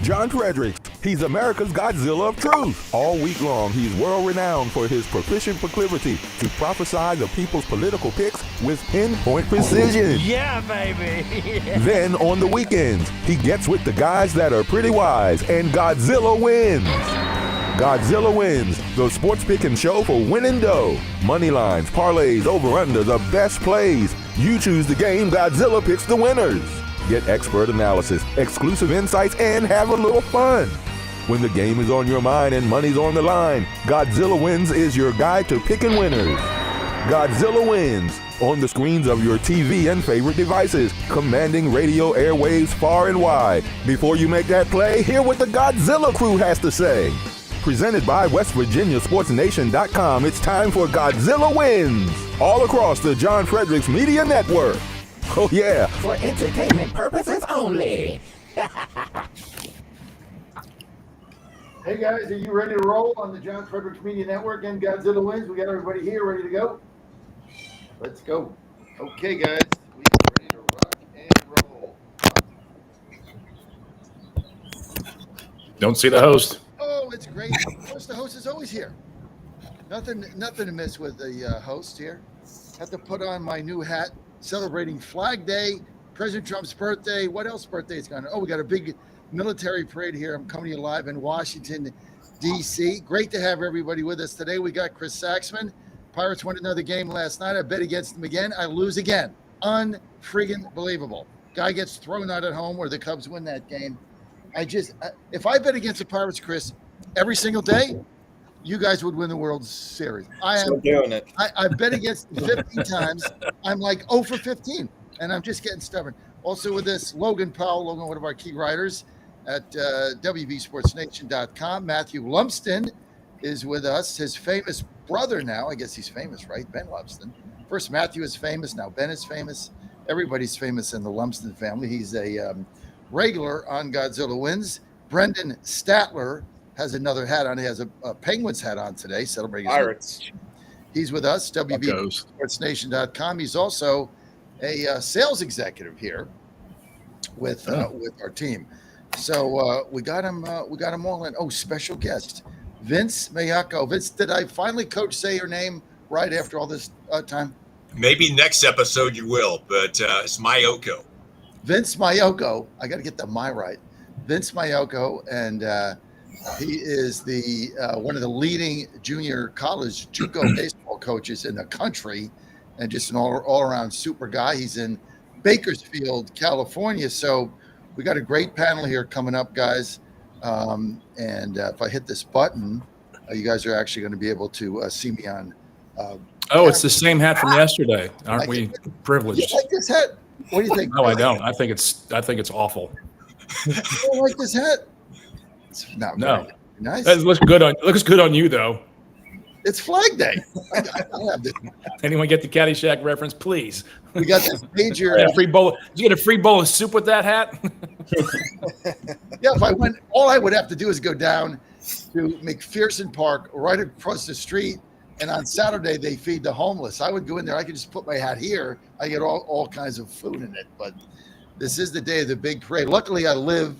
John Frederick. He's America's Godzilla of truth. All week long, he's world-renowned for his proficient proclivity to prophesy the people's political picks with pinpoint precision. Yeah, baby. Then, on the weekends, he gets with the guys that are pretty wise, and Godzilla wins. Godzilla Wins, the sports picking show for winning dough. Money lines, parlays, over-under, the best plays. You choose the game, Godzilla picks the winners. Get expert analysis, exclusive insights, and have a little fun. When the game is on your mind and money's on the line, Godzilla Wins is your guide to picking winners. Godzilla Wins, on the screens of your TV and favorite devices, commanding radio airwaves far and wide. Before you make that play, hear what the Godzilla crew has to say. Presented by West Virginia SportsNation.com, it's time for Godzilla Wins, all across the John Fredericks Media Network. Oh yeah, for entertainment purposes only. Hey guys, are you ready to roll on the John Fredericks Media Network and Godzilla Wins? We got everybody here ready to go. Let's go. Okay guys, we are ready to rock and roll. Don't see the host. Oh, it's great. Of course, the host is always here. Nothing to miss with the host here. Have to put on my new hat. Celebrating Flag Day, President Trump's birthday. What else birthday is going on? Oh, we got a big military parade here. I'm coming to you live in Washington, D.C. Great to have everybody with us today. We got Chris Saxman. Pirates won another game last night. I bet against them again. I lose again. Unfriggin' believable. Guy gets thrown out at home where the Cubs win that game. If I bet against the Pirates, Chris, every single day, you guys would win the World Series. Still doing it. I bet against them 15 times. I'm like 0 for 15, and I'm just getting stubborn. Also with this, Logan Powell, one of our key writers at WVSportsNation.com. Matthew Lumsden is with us. His famous brother now. I guess he's famous, right? Ben Lumsden. First, Matthew is famous. Now Ben is famous. Everybody's famous in the Lumsden family. He's a regular on Godzilla Wins. Brendan Statler has another hat on. He has a Penguins hat on today, celebrating Pirates. He's with us, WVSportsNation.com. He's also a sales executive here with our team. So we got him all in. Oh, special guest, Vince Mayako. Vince, did I finally, Coach, say your name right after all this time? Maybe next episode you will, but it's Mayoko. Vince Mayoko. I got to get the my right. Vince Mayoko, and he is the one of the leading junior college JUCO baseball coaches in the country, and just an all-around super guy. He's in Bakersfield, California. So we got a great panel here coming up, guys. And if I hit this button, you guys are actually going to be able to see me on. It's the same hat from yesterday. Aren't we privileged? You like this hat? What do you think? No, I don't. I think it's awful. You don't like this hat? It's not No. very nice. It looks good on you though. It's Flag Day. I have this. Anyone get the Caddyshack reference, please? We got this major. Did you get a free bowl of soup with that hat? Yeah, if I went, all I would have to do is go down to McPherson Park, right across the street, and on Saturday they feed the homeless. I would go in there. I could just put my hat here. I get all kinds of food in it. But this is the day of the big parade. Luckily, I live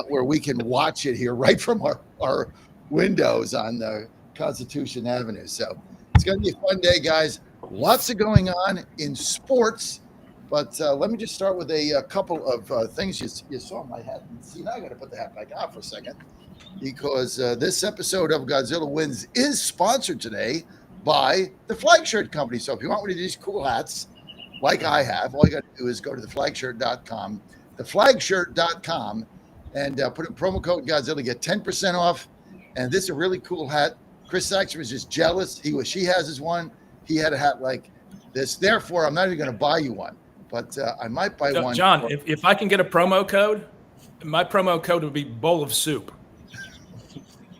where we can watch it here, right from our windows on the Constitution Avenue. So it's going to be a fun day, guys. Lots of going on in sports. But let me just start with a couple of things you saw in my hat. See, now I got to put the hat back on for a second, because this episode of Godzilla Wins is sponsored today by the Flag Shirt Company. So if you want one of these cool hats, like I have, all you got to do is go to theflagshirt.com, theflagshirt.com, and put in promo code Godzilla, get 10% off. And this is a really cool hat. Chris Saxon was just jealous. She has his one. He had a hat like this. Therefore, I'm not even going to buy you one, but I might buy one. John, if I can get a promo code, my promo code would be bowl of soup.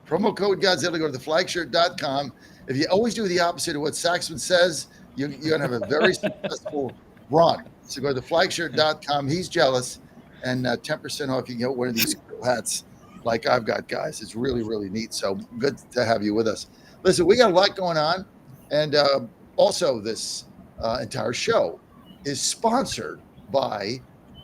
Promo code Godzilla, go to theflagshirt.com. If you always do the opposite of what Saxman says, you're going to have a very successful run. So go to theflagshirt.com. He's jealous. And 10% off. You can get one of these cool hats like I've got, guys. It's really, really neat. So good to have you with us. Listen, we got a lot going on. And also this entire show is sponsored by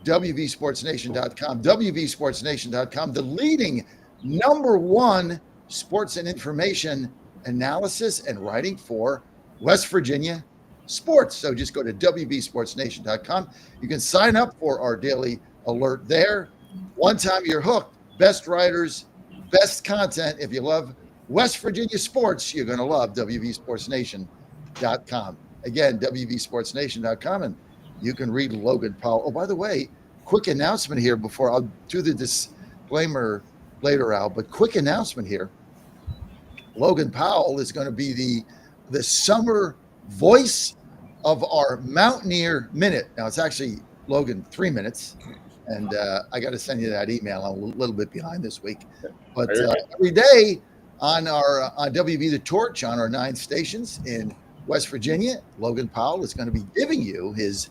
WVSportsNation.com. WVSportsNation.com, the leading #1 sports and information analysis and writing for West Virginia sports. So just go to WVSportsNation.com. You can sign up for our daily alert there. One time you're hooked. Best writers, best content. If you love West Virginia sports, you're going to love WVSportsNation.com. Again, WVSportsNation.com, and you can read Logan Powell. Oh, by the way, quick announcement here before I'll do the disclaimer later, Al, but quick announcement here. Logan Powell is going to be the summer voice of our Mountaineer Minute. Now, it's actually, Logan, 3 minutes. And I got to send you that email. I'm a little bit behind this week. But every day on our on WV The Torch, on our 9 stations in West Virginia, Logan Powell is going to be giving you his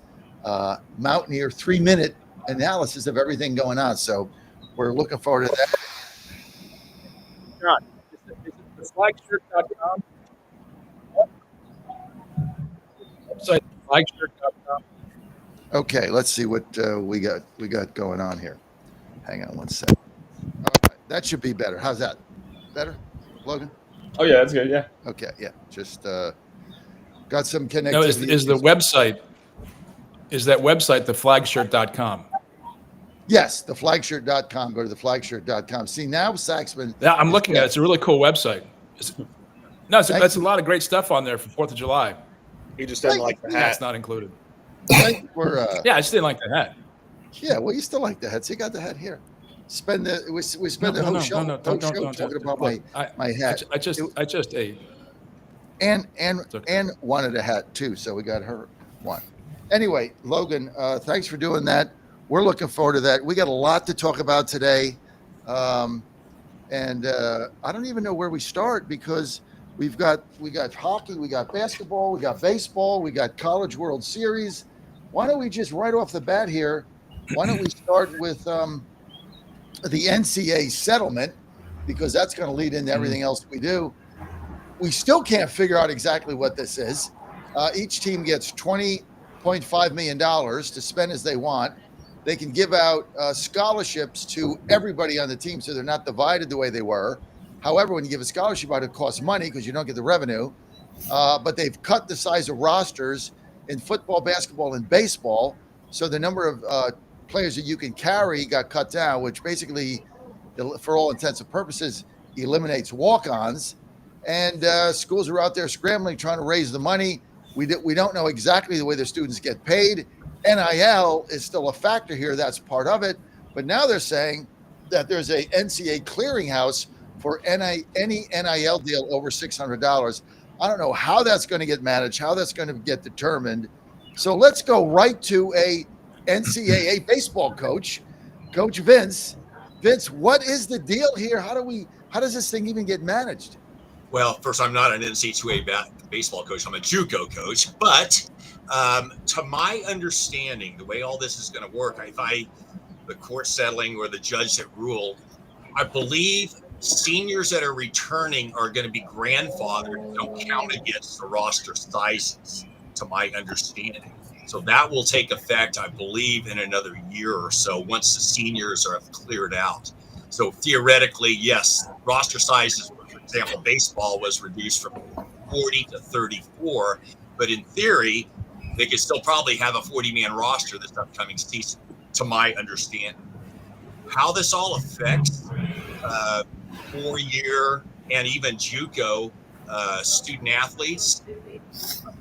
Mountaineer 3-minute analysis of everything going on. So we're looking forward to that. John, is it theflagshirt.com? Website, theflagshirt.com. Okay, let's see what we got going on here. Hang on one second. All right, that should be better. How's that? Better, Logan? Oh yeah, that's good. Yeah. Okay, yeah. Just got some connectivity. No, is the website, is that website theflagshirt.com? Yes, theflagshirt.com. Go to theflagshirt.com. See, now Saxman. Yeah, I'm looking at it. It's a really cool website. That's a lot of great stuff on there for 4th of July. He just doesn't like the hat. That's not included. We're, Yeah, I just didn't like the hat. yeah, well, you still like the hat. So you got the hat here. We spend the whole show talking about my hat. I just ate. And okay. and wanted a hat too, so we got her one. Anyway, Logan, thanks for doing that. We're looking forward to that. We got a lot to talk about today, and I don't even know where we start because we got hockey, we got basketball, we got baseball, we got College World Series. Why don't we just right off the bat here? Why don't we start with the NCAA settlement, because that's going to lead into everything else we do. We still can't figure out exactly what this is. Each team gets $20.5 million to spend as they want. They can give out scholarships to everybody on the team, so they're not divided the way they were. However, when you give a scholarship out, it costs money because you don't get the revenue. But they've cut the size of rosters in football, basketball, and baseball. So the number of players that you can carry got cut down, which basically, for all intents and purposes, eliminates walk-ons. And schools are out there scrambling, trying to raise the money. We don't know exactly the way the students get paid. NIL is still a factor here. That's part of it. But now they're saying that there's a NCAA clearinghouse for any NIL deal over $600. I don't know how that's going to get managed, how that's going to get determined. So let's go right to a NCAA baseball coach, Coach Vince. Vince, what is the deal here? How does this thing even get managed? Well, first, I'm not an NCAA baseball coach. I'm a JUCO coach. But to my understanding, the way all this is going to work, the court settling or the judge that ruled, I believe seniors that are returning are going to be grandfathered, don't count against the roster sizes, to my understanding. So that will take effect, I believe, in another year or so once the seniors are cleared out. So theoretically, yes, roster sizes, for example, baseball was reduced from 40 to 34, but in theory, they could still probably have a 40-man roster this upcoming season, to my understanding. How this all affects 4-year and even JUCO student athletes,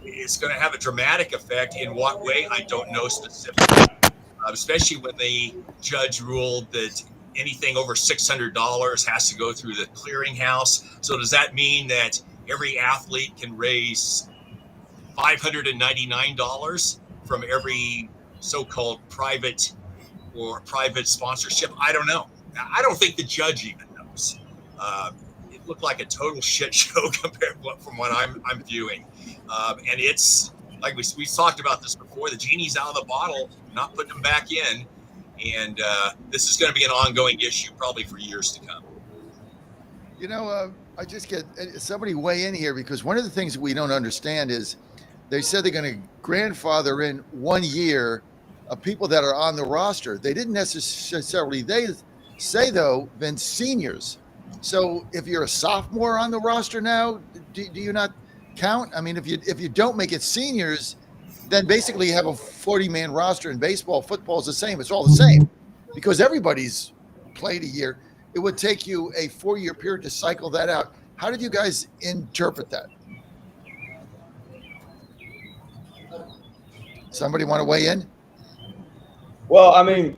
it's going to have a dramatic effect. In what way, I don't know specifically, especially when the judge ruled that anything over $600 has to go through the clearinghouse. So does that mean that every athlete can raise $599 from every so-called private sponsorship? I don't know. I don't think the judge even knows. It looked like a total shit show compared from what I'm viewing. And it's like we talked about this before. The genie's out of the bottle, not putting them back in. And this is going to be an ongoing issue probably for years to come. You know, I just get somebody weigh in here, because one of the things that we don't understand is they said they're going to grandfather in 1 year people that are on the roster. They didn't necessarily they say though, Vince, seniors. So if you're a sophomore on the roster now, do you not count? I mean, if you don't make it seniors, then basically you have a 40-man roster in baseball. Football is the same. It's all the same because everybody's played a year. It would take you a 4-year period to cycle that out. How did you guys interpret that? Somebody want to weigh in? Well, I mean,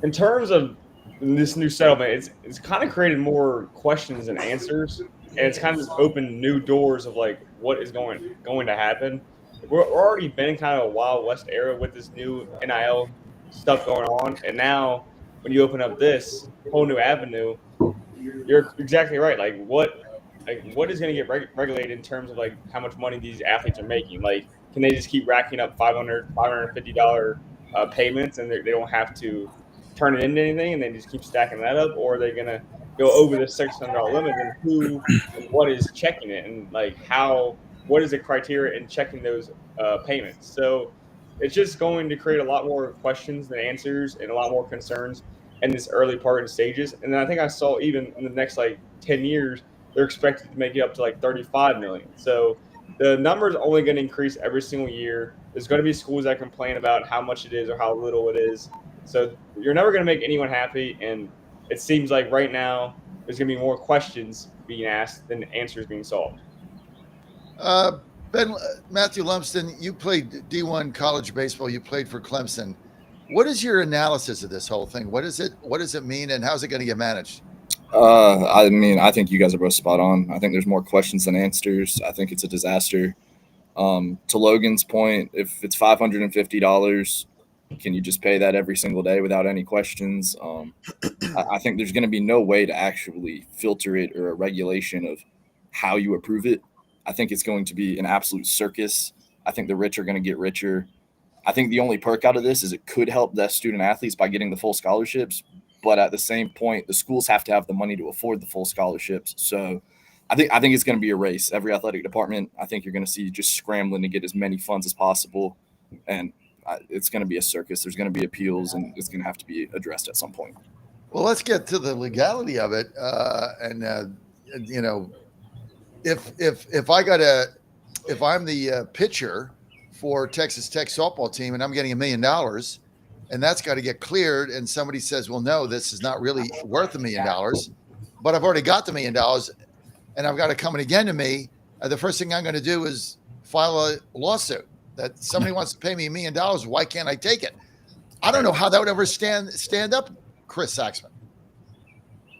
in terms of this new settlement, it's kind of created more questions than answers, and it's kind of just opened new doors of like what is going to happen. We're already been in kind of a Wild West era with this new NIL stuff going on, and now when you open up this whole new avenue, you're exactly right. Like what is going to get regulated in terms of like how much money these athletes are making? Like, can they just keep racking up $550 payments and they don't have to turn it into anything and they just keep stacking that up, or are they going to go over the $600 limit, and who and what is checking it, and like what is the criteria in checking those payments? So it's just going to create a lot more questions than answers and a lot more concerns in this early part of stages. And then I think I saw even in the next like 10 years, they're expected to make it up to like 35 million. So the number is only going to increase every single year. There's going to be schools that complain about how much it is or how little it is. So you're never going to make anyone happy. And it seems like right now there's going to be more questions being asked than answers being solved. Matthew Lumsden, you played D1 college baseball. You played for Clemson. What is your analysis of this whole thing? What does it mean, and how's it going to get managed? I mean, I think you guys are both spot on. I think there's more questions than answers. I think it's a disaster. To Logan's point, if it's $550, can you just pay that every single day without any questions? I think there's going to be no way to actually filter it or a regulation of how you approve it. I think it's going to be an absolute circus. I think the rich are going to get richer. I think the only perk out of this is it could help the student athletes by getting the full scholarships. But at the same point, the schools have to have the money to afford the full scholarships. So I think it's going to be a race. Every athletic department, I think you're going to see just scrambling to get as many funds as possible. And it's going to be a circus. There's going to be appeals, and it's going to have to be addressed at some point. Well, let's get to the legality of it. If I'm the pitcher for Texas Tech softball team and I'm getting $1 million, and that's got to get cleared, and somebody says, well, no, this is not really worth $1 million, but I've already got the $1 million and I've got it coming again to me, the first thing I'm going to do is file a lawsuit that somebody wants to pay me $1 million. Why can't I take it? I don't know how that would ever stand up, Chris Saxman.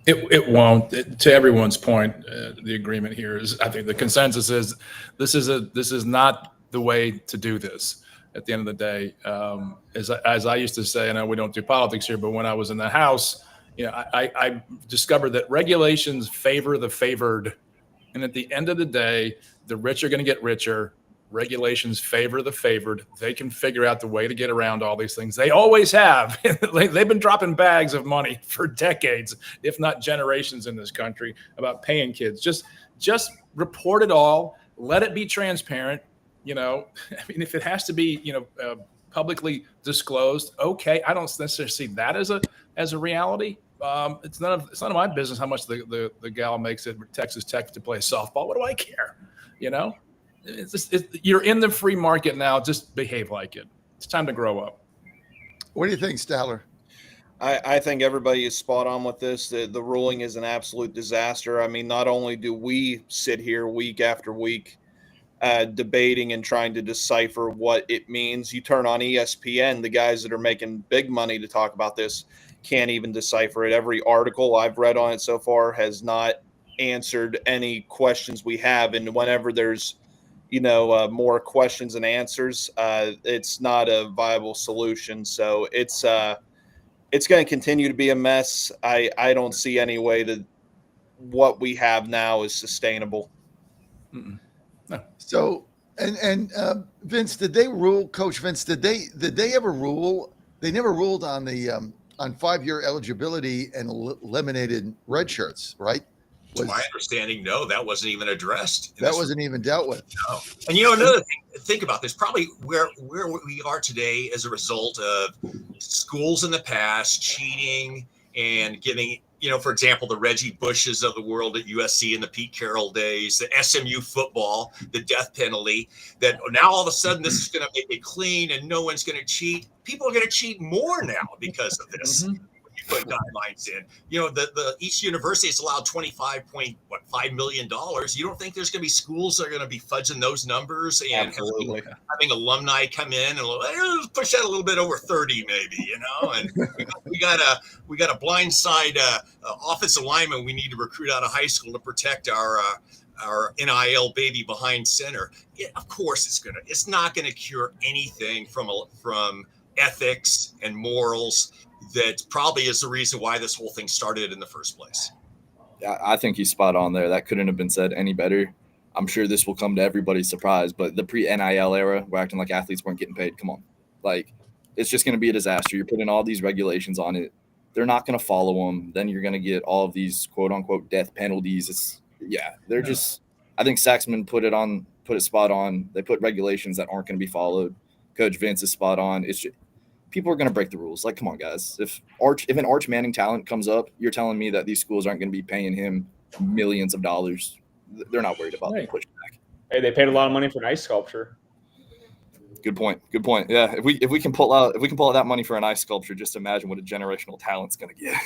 It won't. To everyone's point, the agreement here is, I think the consensus is this is not the way to do this. At the end of the day, as I used to say, I know we don't do politics here, but when I was in the House, I discovered that regulations favor the favored, and at the end of the day, the rich are going to get richer. Regulations favor the favored. They can figure out the way to get around all these things. They always have. They've been dropping bags of money for decades, if not generations, in this country about paying kids. Just report it all. Let it be transparent. I mean, if it has to be, publicly disclosed, okay. I don't necessarily see that as a reality. It's none of my business how much the gal makes at Texas Tech to play softball. What do I care? You're in the free market now. Just behave like it. It's time to grow up. What do you think, Staller? I think everybody is spot on with this. The ruling is an absolute disaster. I mean, not only do we sit here week after week debating and trying to decipher what it means. You turn on ESPN, the guys that are making big money to talk about this can't even decipher it. Every article I've read on it so far has not answered any questions we have. And whenever there's more questions and answers, it's not a viable solution. So it's going to continue to be a mess. I don't see any way that what we have now is sustainable. Mm-mm. No. So, and Vince, did they rule? Coach Vince, did they ever rule? They never ruled on the on 5-year eligibility and eliminated red shirts, right? To my understanding, no, that wasn't even addressed. That wasn't even dealt with. No. And another thing, think about this, probably where we are today as a result of schools in the past cheating and giving, for example, the Reggie Bushes of the world at USC in the Pete Carroll days, the SMU football, the death penalty, that now all of a sudden this is going to make it clean and no one's going to cheat. People are going to cheat more now because of this. Mm-hmm. Put guidelines in. The each university is allowed $25.5 million. You don't think there's going to be schools that are going to be fudging those numbers and having alumni come in and push that a little bit over 30, maybe, And we got a blindside offensive lineman we need to recruit out of high school to protect our NIL baby behind center. Of course, it's not going to cure anything from ethics and morals. That probably is the reason why this whole thing started in the first place. Yeah, I think he's spot on there. That couldn't have been said any better. I'm sure this will come to everybody's surprise, but the pre-NIL era, we're acting like athletes weren't getting paid. Come on. It's just going to be a disaster. You're putting all these regulations on it. They're not going to follow them. Then you're going to get all of these quote unquote death penalties. I think Saxman put it spot on. They put regulations that aren't going to be followed. Coach Vince is spot on. It's just, people are going to break the rules. Come on, guys. If an Arch Manning talent comes up, you're telling me that these schools aren't going to be paying him millions of dollars. They're not worried about the pushback. Hey, they paid a lot of money for an ice sculpture. Good point. Yeah, if we can pull out that money for an ice sculpture, just imagine what a generational talent's going to get.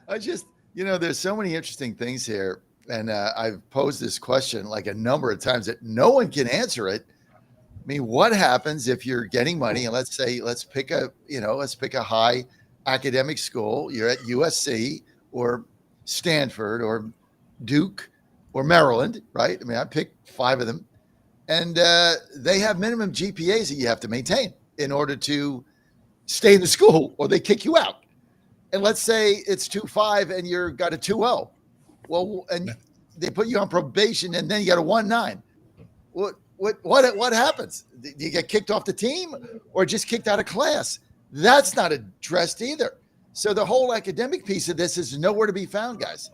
I just, there's so many interesting things here, and I've posed this question like a number of times that no one can answer it. I mean, what happens if you're getting money and let's pick a high academic school. You're at USC or Stanford or Duke or Maryland, right? I mean, I picked 5 of them, and they have minimum GPAs that you have to maintain in order to stay in the school, or they kick you out. And let's say it's 2.5 and you're got a 2.0. Well, and they put you on probation, and then you got a 1.9. What happens? Do you get kicked off the team or just kicked out of class? That's not addressed either. So the whole academic piece of this is nowhere to be found, guys.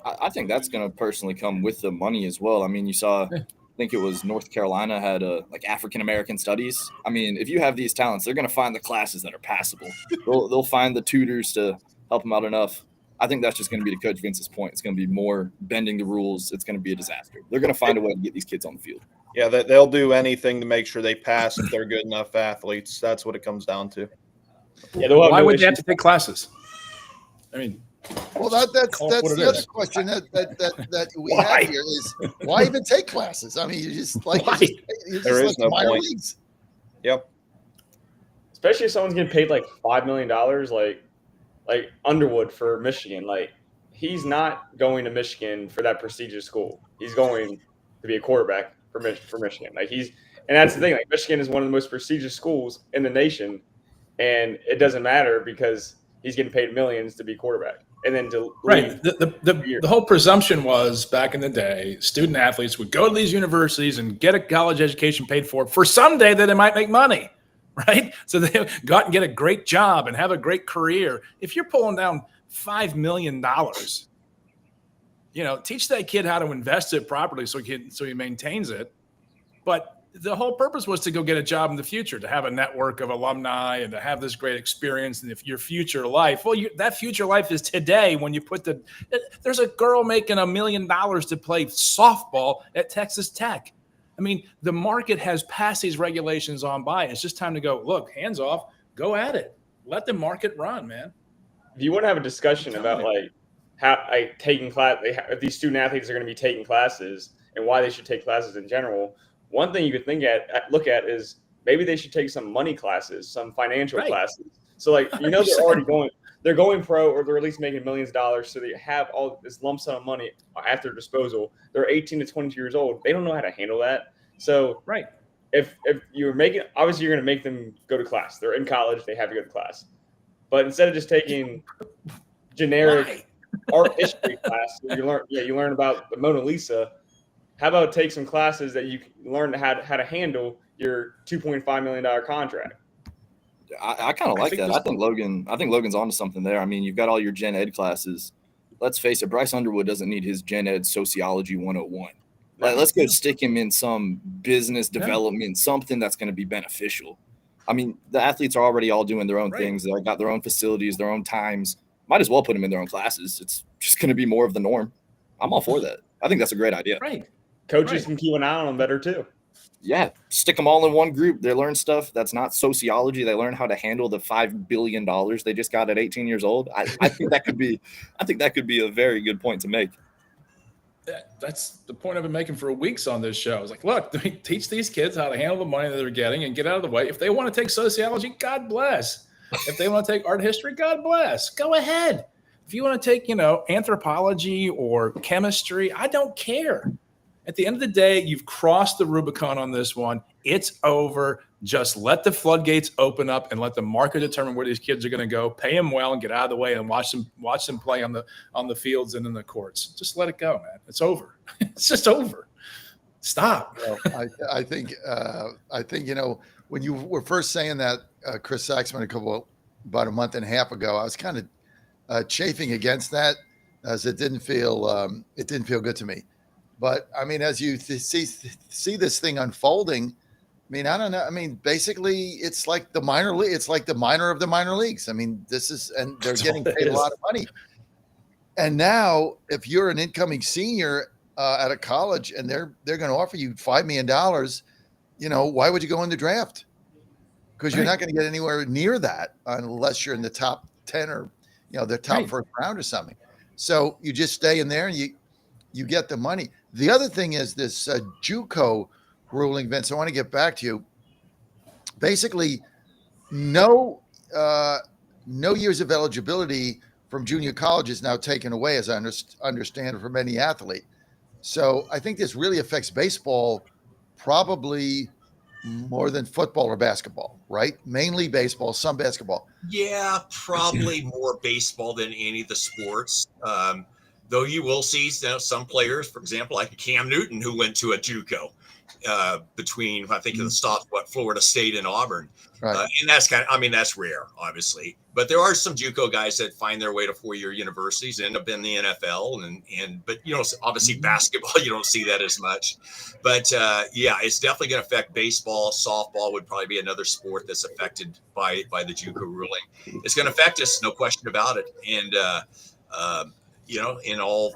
I think that's going to personally come with the money as well. I mean, you saw, I think it was North Carolina had African-American studies. I mean, if you have these talents, they're going to find the classes that are passable. They'll find the tutors to help them out enough. I think that's just going to be to Coach Vince's point. It's going to be more bending the rules. It's going to be a disaster. They're going to find a way to get these kids on the field. Yeah, they'll do anything to make sure they pass if they're good enough athletes. That's what it comes down to. Yeah, why would they have to take classes? I mean, well, that's the other question that we have here is why even take classes? I mean, you just there is no point. Leagues. Yep. Especially if someone's getting paid $5 million, like Underwood for Michigan. He's not going to Michigan for that prestigious school. He's going to be a quarterback for Michigan. And that's the thing. Michigan is one of the most prestigious schools in the nation, and it doesn't matter because he's getting paid millions to be quarterback. And then the whole presumption was back in the day, student athletes would go to these universities and get a college education paid for someday that they might make money. Right? So they go out and get a great job and have a great career. If you're pulling down $5 million, teach that kid how to invest it properly so he maintains it. But the whole purpose was to go get a job in the future, to have a network of alumni and to have this great experience and your future life. Well, that future life is today when you put there's a girl making $1 million to play softball at Texas Tech. I mean, the market has passed these regulations on by. It's just time to go, look, hands off, go at it. Let the market run, man. If you want to have a discussion about how taking class, if these student athletes are going to be taking classes and why they should take classes in general, one thing you could look at is maybe they should take some money classes, some financial classes. So they're going pro, or they're at least making millions of dollars, so they have all this lump sum of money at their disposal. They're 18 to 22 years old. They don't know how to handle that. So if you're obviously you're going to make them go to class. They're in college. They have to go to class. But instead of just taking generic art history class, you learn about the Mona Lisa. How about take some classes that you learn how to handle your $2.5 million contract? I kind of like that. I think Logan's onto something there. I mean, you've got all your gen ed classes. let's face it, Bryce Underwood doesn't need his gen ed sociology 101. No. Let's go stick him in some business development, something that's going to be beneficial. I mean, the athletes are already all doing their own things. They got their own facilities, their own times. Might as well put them in their own classes. It's just going to be more of the norm. I'm all for that. I think that's a great idea. Right. Coaches can keep an eye on them better too. Yeah, stick them all in one group. They learn stuff that's not sociology. They learn how to handle the $5 billion they just got at 18 years old. I think that could be a very good point to make. That's the point I've been making for weeks on this show. It's like, look, teach these kids how to handle the money that they're getting and get out of the way. If they want to take sociology, God bless. If they want to take art history, God bless. Go ahead. If you want to take, anthropology or chemistry, I don't care. At the end of the day, you've crossed the Rubicon on this one. It's over. Just let the floodgates open up and let the market determine where these kids are going to go. Pay them well and get out of the way and watch them play on the fields and in the courts. Just let it go, man. It's over. It's just over. Stop. Well, I think when you were first saying that, Chris Saxman, about a month and a half ago, I was kind of chafing against that, as it didn't feel good to me. But I mean, as you see this thing unfolding, I mean, I don't know. I mean, basically, it's like the minor league. It's like the minor of the minor leagues. I mean, and they're getting paid a lot of money. And now, if you're an incoming senior at a college and they're going to offer you $5 million, why would you go in the draft? Because you're not going to get anywhere near that unless you're in the top 10 or the top first round or something. So you just stay in there and you get the money. The other thing is this JUCO ruling, Vince. I want to get back to you. Basically, no years of eligibility from junior college is now taken away, as I understand it, from any athlete. So I think this really affects baseball probably more than football or basketball, right? Mainly baseball, some basketball. Yeah, probably more baseball than any of the sports. Though you will see some players, for example, like Cam Newton, who went to a JUCO between, I think, the stops, Florida State and Auburn. Right. And that's that's rare, obviously. But there are some JUCO guys that find their way to four-year universities and end up in the NFL. But obviously basketball, you don't see that as much. But it's definitely going to affect baseball. Softball would probably be another sport that's affected by the JUCO ruling. It's going to affect us, no question about it. And in all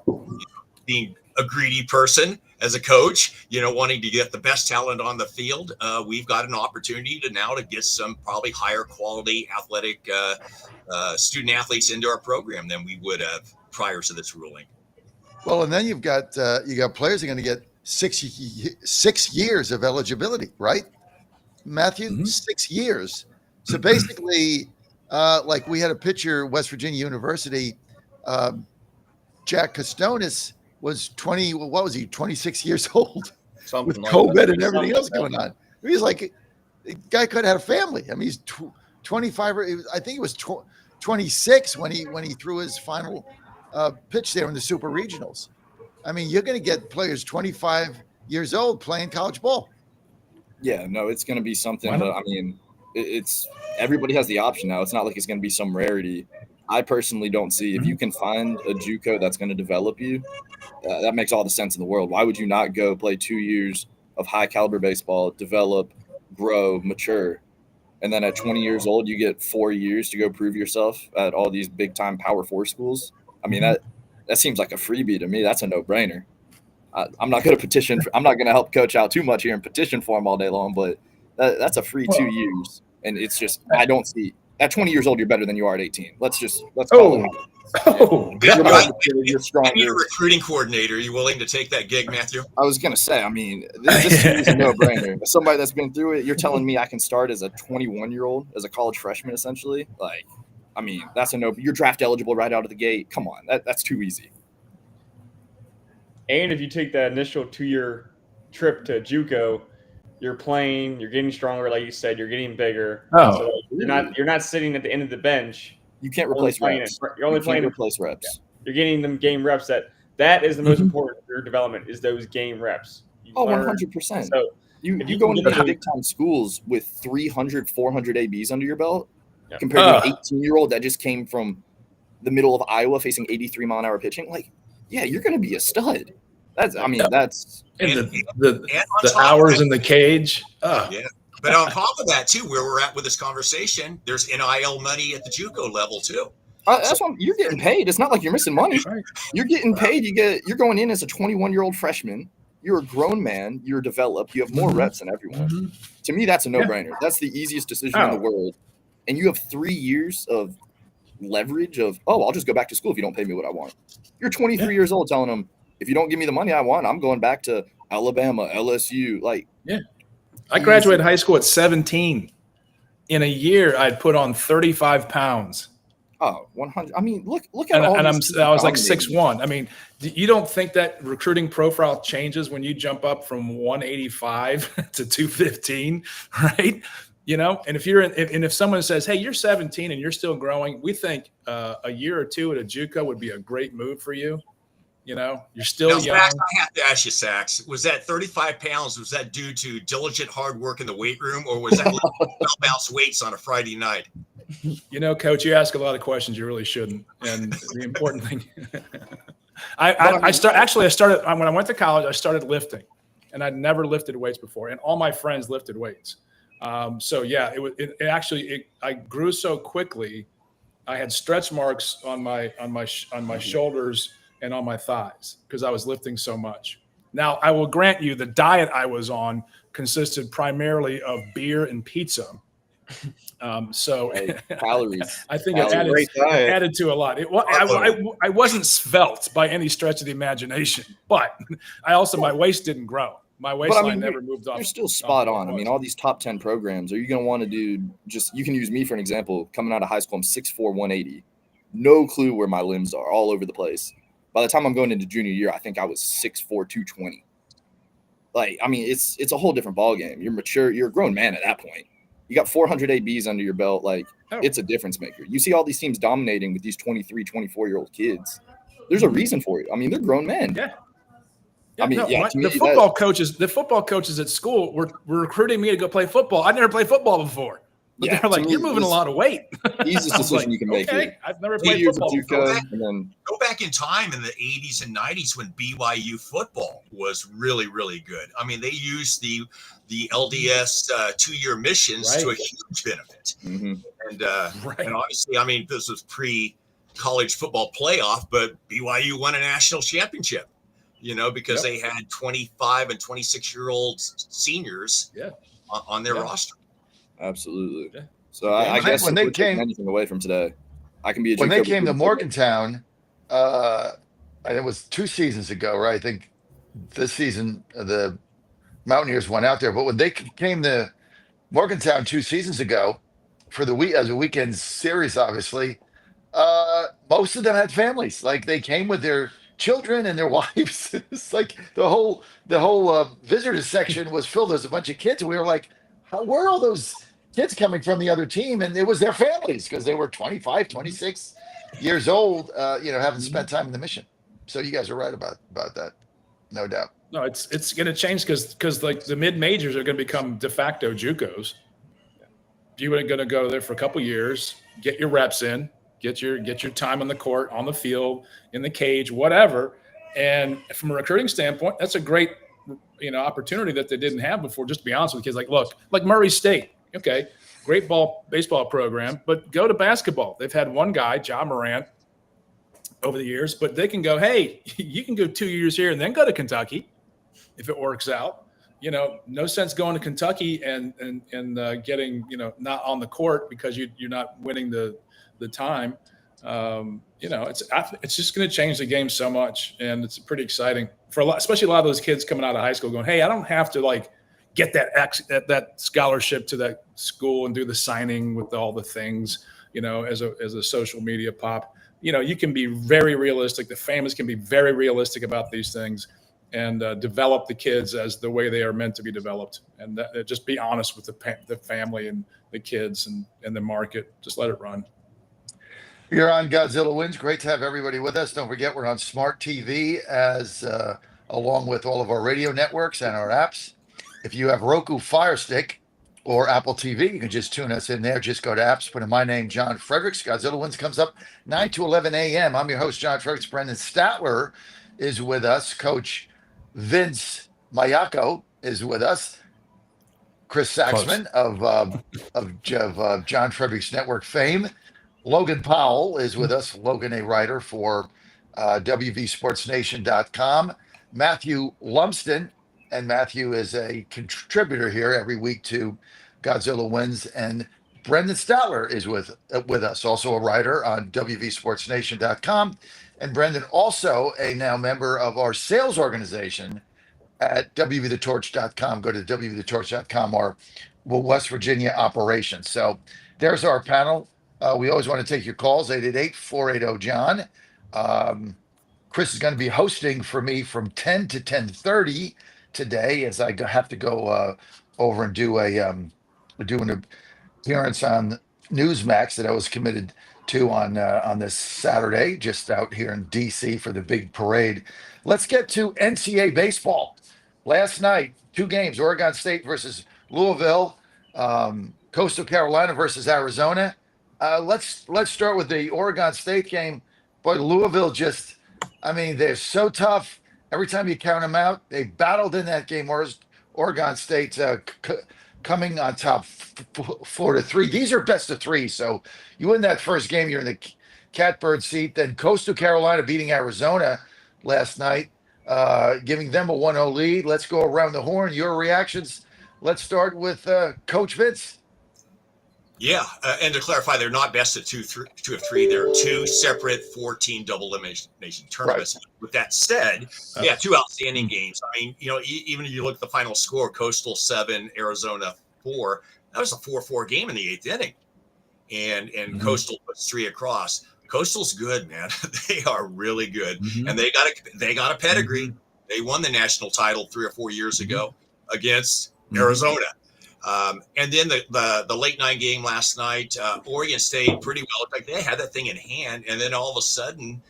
being a greedy person as a coach, wanting to get the best talent on the field, we've got an opportunity to get some probably higher quality athletic student athletes into our program than we would have prior to this ruling. Well, and then you got players who are going to get 6 years of eligibility, right, Matthew? Mm-hmm. 6 years. So basically, like we had a pitcher, West Virginia University, Jack Costonis was 26 years old. Something with like COVID and everything else going on. He's like, the guy could have had a family. I mean, he's 25. I think he was 26 when he threw his final pitch there in the Super Regionals. I mean, you're going to get players 25 years old playing college ball. Yeah, no, it's going to be something. But I mean, it's everybody has the option now. It's not like it's going to be some rarity. I personally don't see, if you can find a JUCO that's going to develop you, that makes all the sense in the world. Why would you not go play 2 years of high caliber baseball, develop, grow, mature, and then at 20 years old, you get 4 years to go prove yourself at all these big time Power 4 schools? I mean, that seems like a freebie to me. That's a no brainer. I'm not going to petition. I'm not going to help coach out too much here and petition for him all day long, but that's a free 2 years. And it's just, I don't see. At 20 years old, you're better than you are at 18. Let's call it. You're stronger. I need a recruiting coordinator. Are you willing to take that gig, Matthew? I was going to say, I mean, this is a no-brainer. As somebody that's been through it, you're telling me I can start as a 21-year-old, as a college freshman, essentially? Like, I mean, that's a no. You're draft eligible right out of the gate. Come on, that's too easy. And if you take that initial 2-year trip to JUCO, you're playing, you're getting stronger, like you said, you're getting bigger. Oh, so you're not sitting at the end of the bench. You can't replace reps. You're only playing replace reps. Yeah. You're getting them game reps. That is the most important for your development, is those game reps. 100%. So you go into the big time schools with 300, 400 ABs under your belt, compared to an 18-year-old that just came from the middle of Iowa facing 83-mile-an-hour pitching, like, yeah, you're going to be a stud. That's and and the on top of hours that, in the cage. yeah. But on top of that, too, where we're at with this conversation, there's NIL money at the JUCO level too. That's what you're getting paid. It's not like you're missing money. Right. You're getting paid. You're going in as a 21-year-old freshman. You're a grown man. You're developed. You have more reps than everyone. To me, that's a no-brainer. That's the easiest decision in the world. And you have 3 years of leverage of, I'll just go back to school if you don't pay me what I want. You're 23 years old telling them, if you don't give me the money I want, I'm going back to Alabama, LSU. Like, I graduated high school at 17. In a year, I'd put on 35 pounds. Oh, 100. I mean, look at And all. I was like 6'1". I mean, you don't think that recruiting profile changes when you jump up from 185 to 215, right? You know, and if someone says, "Hey, you're 17 and you're still growing," we think a year or two at a JUCO would be a great move for you. You know, you're still young. Sax, I have to ask you, Sax, was that 35 pounds? Was that due to diligent hard work in the weight room, or was that 12-ounce weights on a Friday night? You know, Coach, you ask a lot of questions you really shouldn't. And the important thing, I started when I went to college. I started lifting, and I'd never lifted weights before, and all my friends lifted weights. So yeah, I grew so quickly. I had stretch marks on my shoulders and on my thighs because I was lifting so much. Now, I will grant you the diet I was on consisted primarily of beer and pizza. Calories. I think it added to a lot. I wasn't svelte by any stretch of the imagination, but my waist didn't grow. My waistline never moved off. You're still spot on. I mean, all these top 10 programs, are you going to want to do you can use me for an example. Coming out of high school, I'm 6'4", 180. No clue where my limbs are, all over the place. By the time I'm going into junior year, I think I was 6'4", 220. Like, I mean, it's a whole different ballgame. You're mature. You're a grown man at that point. You got 400 ABs under your belt. Like, it's a difference maker. You see all these teams dominating with these 23, 24-year-old kids. There's a reason for it. I mean, they're grown men. Yeah. I mean, the football coaches at school were recruiting me to go play football. I'd never played football before. But they're like, you're moving a lot of weight. Easiest decision you can make. Okay, I've never played football before. Go back in time in the 80s and 90s when BYU football was really, really good. I mean, they used the LDS 2-year missions to a huge benefit. And obviously, I mean, this was pre-college football playoff, but BYU won a national championship. You know, because they had 25 and 26-year-old seniors on their roster. Absolutely. Yeah. So I guess when they came anything away from today, I can be when they came to Morgantown. It was 2 seasons ago, right? I think this season the Mountaineers went out there, but when they came to Morgantown 2 seasons ago for the week as a weekend series, obviously, most of them had families. Like they came with their children and their wives. It's like the whole visitor section was filled. There's a bunch of kids, and we were like, where are all those kids coming from the other team? And it was their families because they were 25, 26 years old, having spent time in the mission. So you guys are right about that, no doubt. No, it's going to change because like the mid majors are going to become de facto JUCOs. You are going to go there for a couple years, get your reps in, get your time on the court, on the field, in the cage, whatever. And from a recruiting standpoint, that's a great opportunity that they didn't have before. Just to be honest with kids, like Murray State, okay, great baseball program, but go to basketball. They've had one guy, Ja Morant, over the years, but they can go, hey, you can go 2 years here and then go to Kentucky if it works out. No sense going to Kentucky and getting not on the court because you're not winning the time. It's just going to change the game so much, and it's pretty exciting for especially a lot of those kids coming out of high school going, hey, I don't have to get that scholarship to that school and do the signing with all the things, as a social media pop. You can be very realistic. The families can be very realistic about these things and develop the kids as the way they are meant to be developed. And just be honest with the family and the kids and the market. Just let it run. You're on Godzilla Wins. Great to have everybody with us. Don't forget, we're on Smart TV along with all of our radio networks and our apps. If you have Roku Fire Stick or Apple TV. You can just tune us in there. Just go to apps, put in my name, John Fredericks. Godzilla Wins comes up 9 to 11 a.m. I'm your host, John Fredericks. Brendan Statler is with us. Coach Vince Mayako is with us. Chris Saxman of John Fredericks Network fame. Logan Powell is with us. Logan, a writer for WVSportsNation.com. Matthew Lumsden, and Matthew is a contributor here every week to Godzilla Wins. And Brendan Statler is with us, also a writer on WVSportsNation.com. And Brendan, also a now member of our sales organization at WVTheTorch.com. Go to WVTheTorch.com, our West Virginia operations. So there's our panel. We always want to take your calls, 888-480-JOHN. Chris is going to be hosting for me from 10 to 10:30 today, as I have to go over and do an appearance on Newsmax that I was committed to on this Saturday, just out here in DC for the big parade. Let's get to NCAA baseball. Last night, 2 games: Oregon State versus Louisville, Coastal Carolina versus Arizona. Let's start with the Oregon State game. Boy, Louisville just, they're so tough. Every time you count them out, they battled in that game. Whereas Oregon State coming on top 4-3. These are best of 3. So you win that first game, you're in the catbird seat. Then Coastal Carolina beating Arizona last night, giving them a 1-0 lead. Let's go around the horn. Your reactions. Let's start with Coach Vince. Yeah, and to clarify, they're not best of two of three. They're 2 separate 14 double elimination tournaments. Right. With that said, 2 outstanding games. Even if you look at the final score, Coastal 7, Arizona 4. That was a 4-4 game in the 8th inning, and Coastal puts 3 across. Coastal's good, man. They are really good, and they got a pedigree. They won the national title 3 or 4 years ago against Arizona. And then the late night game last night, Oregon State pretty well looked like they had that thing in hand. And then all of a sudden,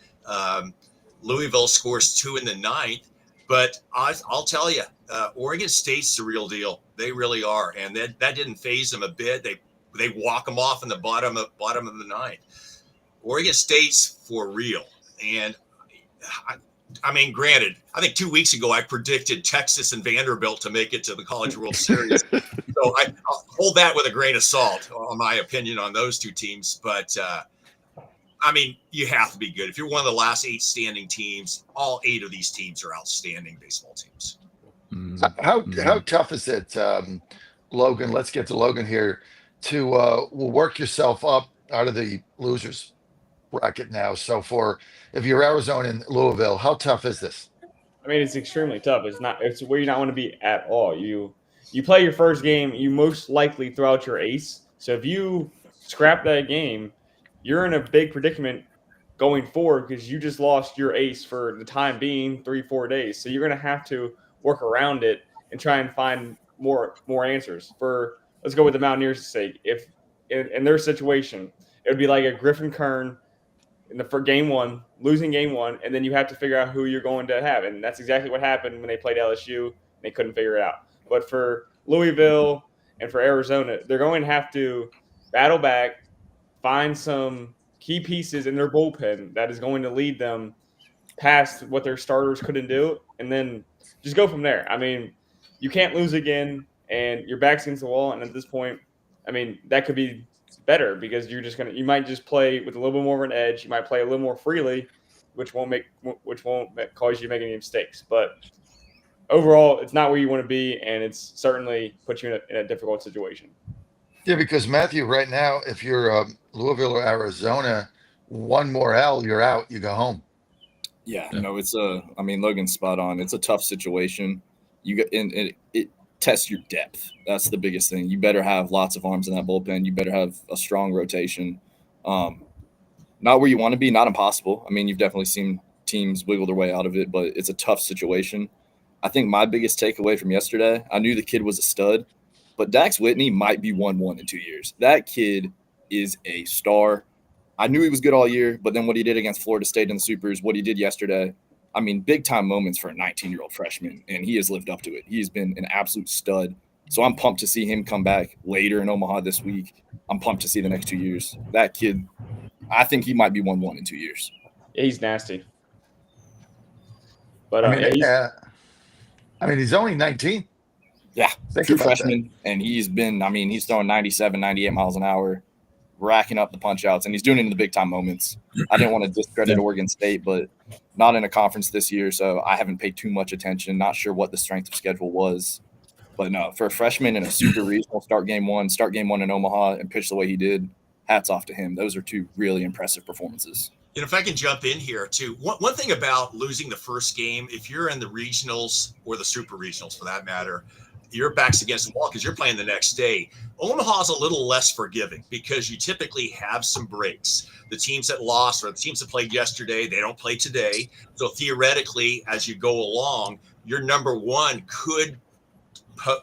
Louisville scores 2 in the 9th. But I'll tell you, Oregon State's the real deal. They really are. And that didn't faze them a bit. They walk them off in the bottom of the 9th. Oregon State's for real. And granted, I think 2 weeks ago I predicted Texas and Vanderbilt to make it to the College World Series. So I'll hold that with a grain of salt on my opinion on those 2 teams. But, you have to be good. If you're one of the last 8 standing teams, all 8 of these teams are outstanding baseball teams. How tough is it, Logan? Let's get to Logan here, to work yourself up out of the losers bracket now. So if you're Arizona and Louisville, how tough is this? It's extremely tough. It's where you not want to be at all. You play your first game, you most likely throw out your ace. So if you scrap that game, you're in a big predicament going forward because you just lost your ace for the time being, 3-4 days. So you're going to have to work around it and try and find more answers. Let's go with the Mountaineers' sake. If in their situation, it would be like a Griffin Kern for game 1, losing game 1, and then you have to figure out who you're going to have. And that's exactly what happened when they played LSU. And they couldn't figure it out. But for Louisville and for Arizona, they're going to have to battle back, find some key pieces in their bullpen that is going to lead them past what their starters couldn't do, and then just go from there. You can't lose again, and your back's against the wall. And at this point, that could be better because you might just play with a little bit more of an edge. You might play a little more freely, which won't cause you to make any mistakes. But overall, it's not where you want to be, and it's certainly puts you in a difficult situation. Yeah, because Matthew, right now, if you're Louisville or Arizona, one more L, you're out. You go home. Yeah, it's Logan's spot on. It's a tough situation. It tests your depth. That's the biggest thing. You better have lots of arms in that bullpen. You better have a strong rotation. Not where you want to be, not impossible. You've definitely seen teams wiggle their way out of it, but it's a tough situation. I think my biggest takeaway from yesterday, I knew the kid was a stud, but Dax Whitney might be 1-1 in 2 years. That kid is a star. I knew he was good all year, but then what he did against Florida State in the Supers, what he did yesterday, big time moments for a 19-year-old freshman, and he has lived up to it. He has been an absolute stud So I'm pumped to see him come back later in Omaha this week. I'm pumped to see the next 2 years. That kid, I think he might be 1-1 in 2 years. Yeah, he's nasty. But I mean, he's only 19. Yeah, Think true about freshman, and he's throwing 97, 98 miles an hour, racking up the punch outs, and he's doing it in the big time moments. I didn't want to discredit Oregon State, but not in a conference this year, so I haven't paid too much attention. Not sure what the strength of schedule was. But no, for a freshman in a super regional, start game one in Omaha and pitch the way he did, hats off to him. Those are two really impressive performances. If I can jump in here too, one thing about losing the first game, if you're in the regionals or the super regionals for that matter, your back's against the wall because you're playing the next day. Omaha's a little less forgiving because you typically have some breaks. The teams that lost or the teams that played yesterday, they don't play today. So theoretically, as you go along, your number one could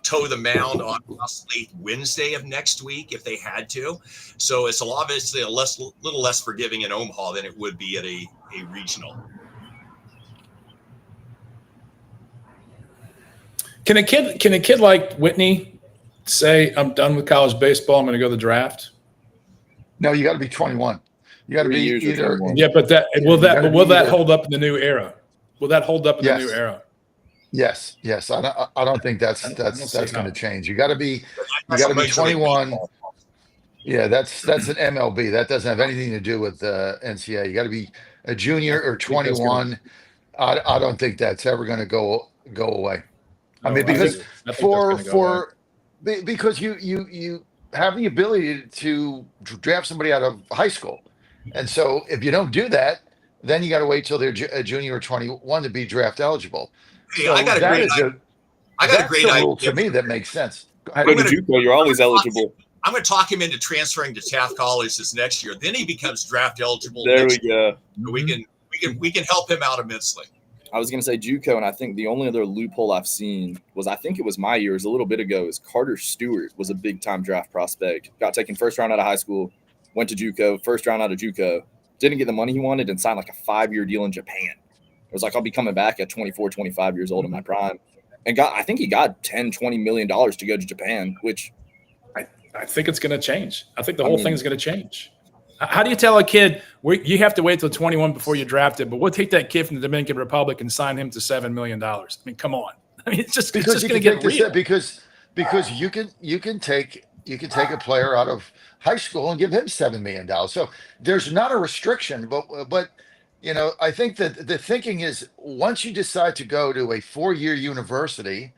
toe the mound on possibly Wednesday of next week if they had to. So it's obviously a little less forgiving in Omaha than it would be at a regional. Can a kid like Whitney say, I'm done with college baseball, I'm going to go to the draft? No, you got to be 21. You got to be either. Yeah, but will that hold up in the new era? Will that hold up in the new era? Yes. I don't think that's going to change. You got to be 21. Yeah, that's an MLB. That doesn't have anything to do with NCAA. You got to be a junior or 21. I don't think that's ever going to go away. I mean, because because you have the ability to draft somebody out of high school, and so if you don't do that, then you got to wait till they're a junior or 21 to be draft eligible. Hey, So I got a great rule idea to me that makes sense. Go to JUCO, you're always eligible. I'm going to talk him into transferring to Taft College this next year. Then he becomes draft eligible. There we go. We can help him out immensely. I was going to say JUCO, and I think the only other loophole I've seen was, I think it was my years a little bit ago, is Carter Stewart was a big-time draft prospect. Got taken first round out of high school, went to JUCO, first round out of JUCO, didn't get the money he wanted, and signed like a 5-year deal in Japan. It was like, I'll be coming back at 24, 25 years old in my prime. And I think he got $10, $20 million to go to Japan, which I think it's going to change. I think the whole thing is going to change. How do you tell a kid you have to wait till 21 before you're drafted, but we'll take that kid from the Dominican Republic and sign him to $7 million? I mean, come on. I mean, it's just going to get real. Because you can take a player out of high school and give him $7 million. So there's not a restriction, but you know, I think that the thinking is once you decide to go to a 4-year university,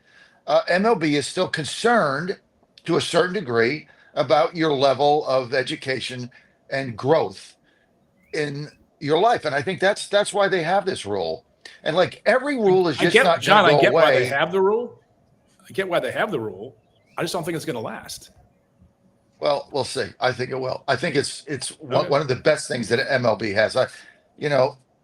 MLB is still concerned to a certain degree about your level of education and growth in your life. And I think that's why they have this rule. And like every rule is just not John, going to go I get away. why they have the rule. I get why they have the rule. I just don't think it's going to last. Well, we'll see. I think it will. I think it's one of the best things that MLB has.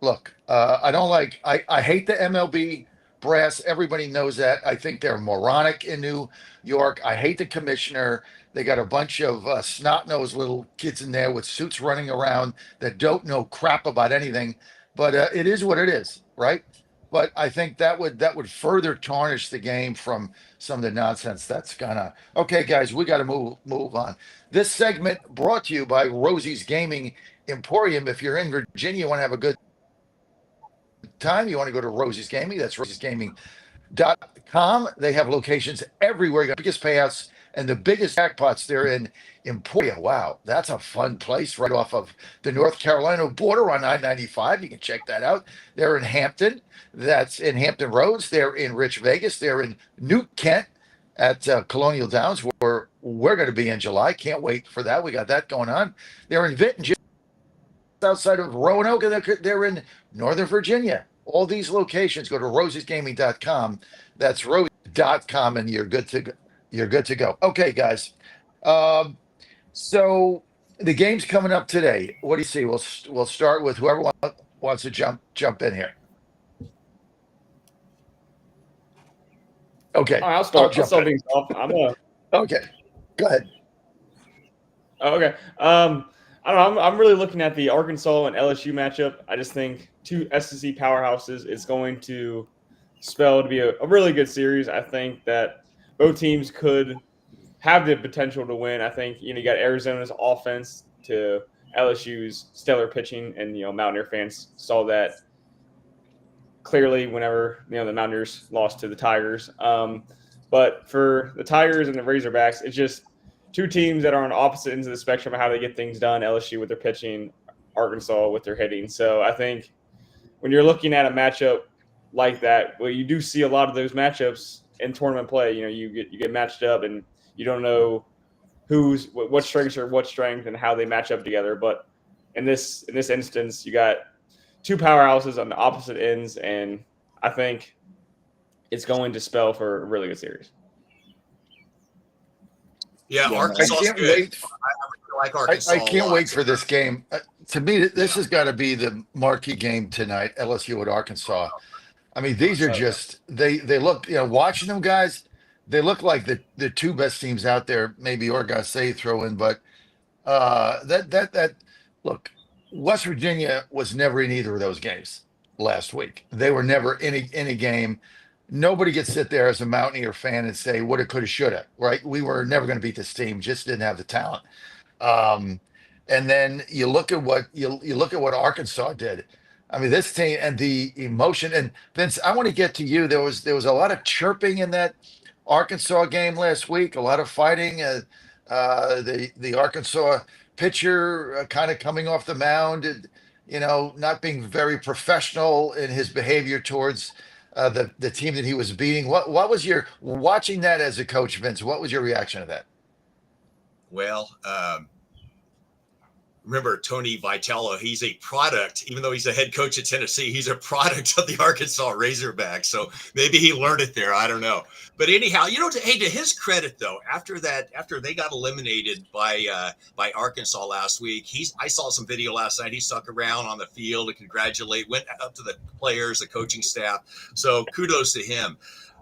Look, I hate the MLB brass. Everybody knows that. I think they're moronic in New York. I hate the commissioner. They got a bunch of snot-nosed little kids in there with suits running around that don't know crap about anything. But it is what it is, right? But I think that would further tarnish the game from some of the nonsense that's gone on. Okay, guys, we got to move on. This segment brought to you by Rosie's Gaming Emporium. If you're in Virginia, you want to have a good time, you want to go to Rosie's Gaming. That's rosiesgaming.com. They have locations everywhere. You got the biggest payouts and the biggest jackpots. They're in Emporia. Wow, that's a fun place right off of the North Carolina border on I-95. You can check that out. They're in Hampton. That's in Hampton Roads. They're in Rich Vegas. They're in New Kent at Colonial Downs, where we're going to be in July. Can't wait for that. We got that going on. They're in Vinton, outside of Roanoke, and they're in Northern Virginia. All these locations, go to rosiesgaming.com. That's rose.com, and you're good to go. Okay, guys. So the game's coming up today. What do you see? We'll start with whoever wants to jump in here. Okay. All right, I'll start things off. Okay. Go ahead. Okay. I don't know. I'm really looking at the Arkansas and LSU matchup. I just think two SEC powerhouses. It's going to spell to be a really good series. I think that both teams could have the potential to win. I think you got Arizona's offense to LSU's stellar pitching, and Mountaineer fans saw that clearly whenever the Mountaineers lost to the Tigers. But for the Tigers and the Razorbacks, it's just two teams that are on opposite ends of the spectrum of how they get things done. LSU with their pitching, Arkansas with their hitting. So I think when you're looking at a matchup like that, well, you do see a lot of those matchups in tournament play. You get matched up, and you don't know what strengths are what strength and how they match up together. But in this instance, you got two powerhouses on the opposite ends, and I think it's going to spell for a really good series. Yeah, Arkansas. I can't wait. I like Arkansas. I can't wait for this game. To me, this has got to be the marquee game tonight. LSU at Arkansas. I mean, these are just they look. Watching them guys, they look like the two best teams out there. Maybe Oregon State throw in, but that look. West Virginia was never in either of those games last week. They were never in a game. Nobody gets sit there as a Mountaineer fan and say woulda, coulda, shoulda. Right? We were never going to beat this team. Just didn't have the talent. And then you look at what Arkansas did. I mean, this team and the emotion. And Vince, I want to get to you. There was a lot of chirping in that Arkansas game last week. A lot of fighting. The Arkansas pitcher kind of coming off the mound, and, not being very professional in his behavior towards the team that he was beating. What was your watching that as a coach, Vince? What was your reaction to that? Well, remember Tony Vitello, he's a product, even though he's a head coach at Tennessee, he's a product of the Arkansas Razorbacks. So maybe he learned it there. I don't know. But anyhow, hey, to his credit though, after they got eliminated by Arkansas last week, I saw some video last night. He stuck around on the field to went up to the players, the coaching staff. So kudos to him.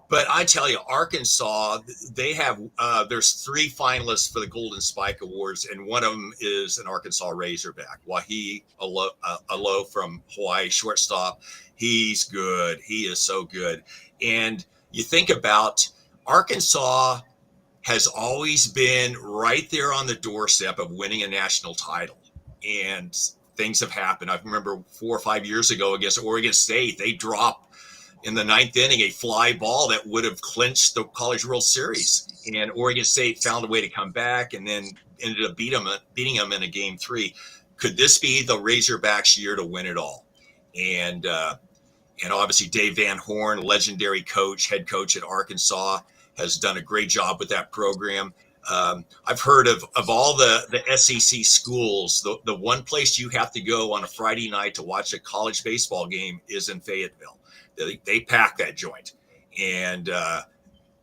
But I tell you, Arkansas, they have there's 3 finalists for the Golden Spike Awards, and one of them is an Arkansas Razorback. Wahi Alo from Hawaii, shortstop. He's good. He is so good. And you think about Arkansas has always been right there on the doorstep of winning a national title. And things have happened. I remember 4 or 5 years ago against Oregon State, they dropped in the 9th inning a fly ball that would have clinched the College World Series. And Oregon State found a way to come back and then ended up beating them in a game 3. Could this be the Razorbacks' year to win it all? And obviously Dave Van Horn, legendary coach, head coach at Arkansas, has done a great job with that program. I've heard of all the SEC schools, the one place you have to go on a Friday night to watch a college baseball game is in Fayetteville. They pack that joint, and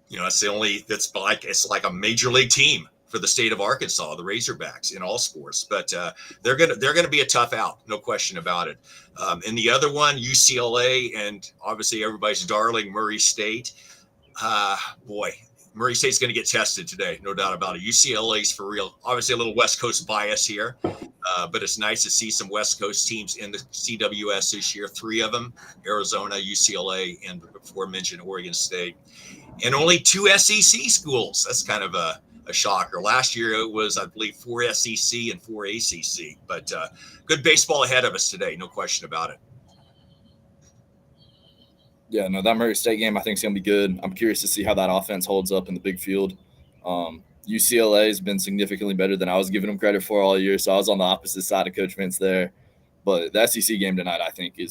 it's like a major league team for the state of Arkansas, the Razorbacks in all sports. But they're gonna be a tough out, no question about it. And the other one, UCLA, and obviously everybody's darling Murray State. Murray State's going to get tested today, no doubt about it. UCLA's for real. Obviously, a little West Coast bias here, but it's nice to see some West Coast teams in the CWS this year. 3 of them: Arizona, UCLA, and before mentioned Oregon State. And only 2 SEC schools. That's kind of a shocker. Last year it was, I believe, 4 SEC and 4 ACC. But good baseball ahead of us today, no question about it. Yeah, no, that Murray State game I think is going to be good. I'm curious to see how that offense holds up in the big field. UCLA has been significantly better than I was giving them credit for all year, so I was on the opposite side of Coach Vince there. But the SEC game tonight, I think,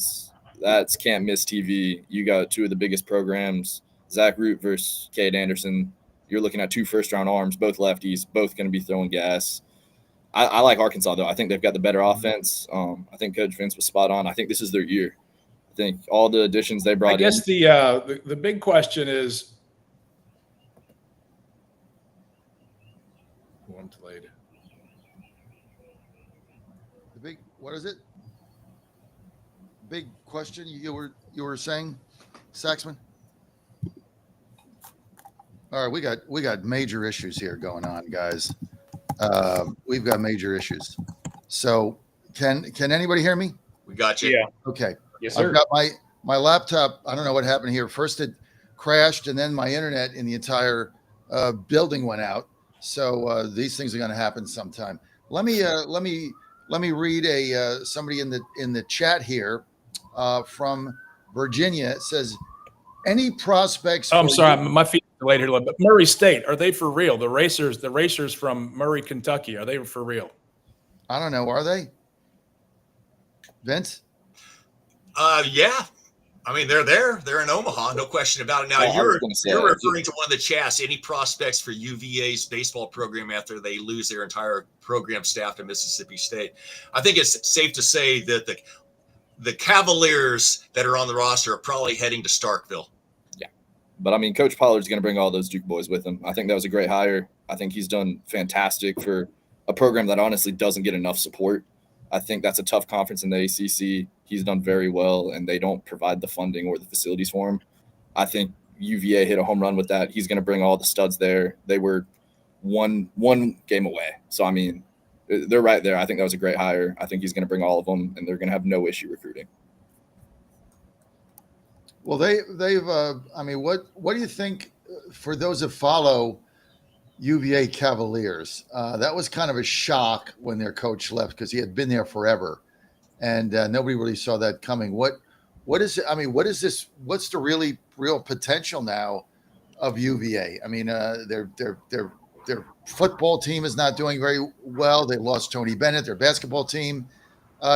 that's can't miss TV. You got 2 of the biggest programs, Zach Root versus Cade Anderson. You're looking at 2 first-round arms, both lefties, both going to be throwing gas. I like Arkansas, though. I think they've got the better offense. I think Coach Vince was spot on. I think this is their year. I think all the additions they brought in. I guess the big question is one played. What is it? Big question you were saying, Saxman? All right, we got major issues here going on, guys. We've got major issues. So can anybody hear me? We got you. Yeah. Okay. Yes, sir. I've got my laptop. I don't know what happened here. First it crashed, and then my internet in the entire building went out. So these things are going to happen sometime. Let me read somebody in the chat here from Virginia. It says, any prospects? Oh, I'm sorry, my feet are delayed here a little bit. Murray State, are they for real? The racers from Murray, Kentucky, are they for real? I don't know. Are they? Vince? Yeah. I mean, they're there. They're in Omaha, no question about it. Now, Well, you're referring to one of the chats. Any prospects for UVA's baseball program after they lose their entire program staff to Mississippi State? I think it's safe to say that the Cavaliers that are on the roster are probably heading to Starkville. Yeah, but I mean, Coach Pollard's going to bring all those Duke boys with him. I think that was a great hire. I think he's done fantastic for a program that honestly doesn't get enough support. I think that's a tough conference in the ACC. He's done very well, and they don't provide the funding or the facilities for him. I think UVA hit a home run with that. He's going to bring all the studs there. They were one game away. So, I mean, they're right there. I think that was a great hire. I think he's going to bring all of them, and they're going to have no issue recruiting. Well, they've. I mean, what do you think for those that follow UVA Cavaliers? That was kind of a shock when their coach left because he had been there forever, and nobody really saw that coming. What is it? I mean, what is this? What's the real potential now of UVA? I mean, their football team is not doing very well. They lost Tony Bennett. Their basketball team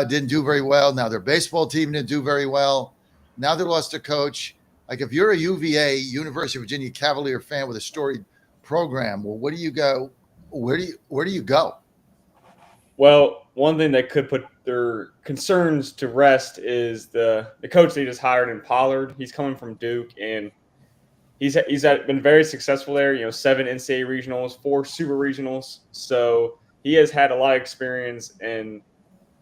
didn't do very well. Now their baseball team didn't do very well. Now they lost a coach. Like, if you're a UVA, University of Virginia Cavalier fan with a storied program, well, where do you go? Where do you go? Well, one thing that could put their concerns to rest is the coach they just hired in Pollard. He's coming from Duke, and he's been very successful there. 7 NCAA regionals, 4 super regionals. So he has had a lot of experience in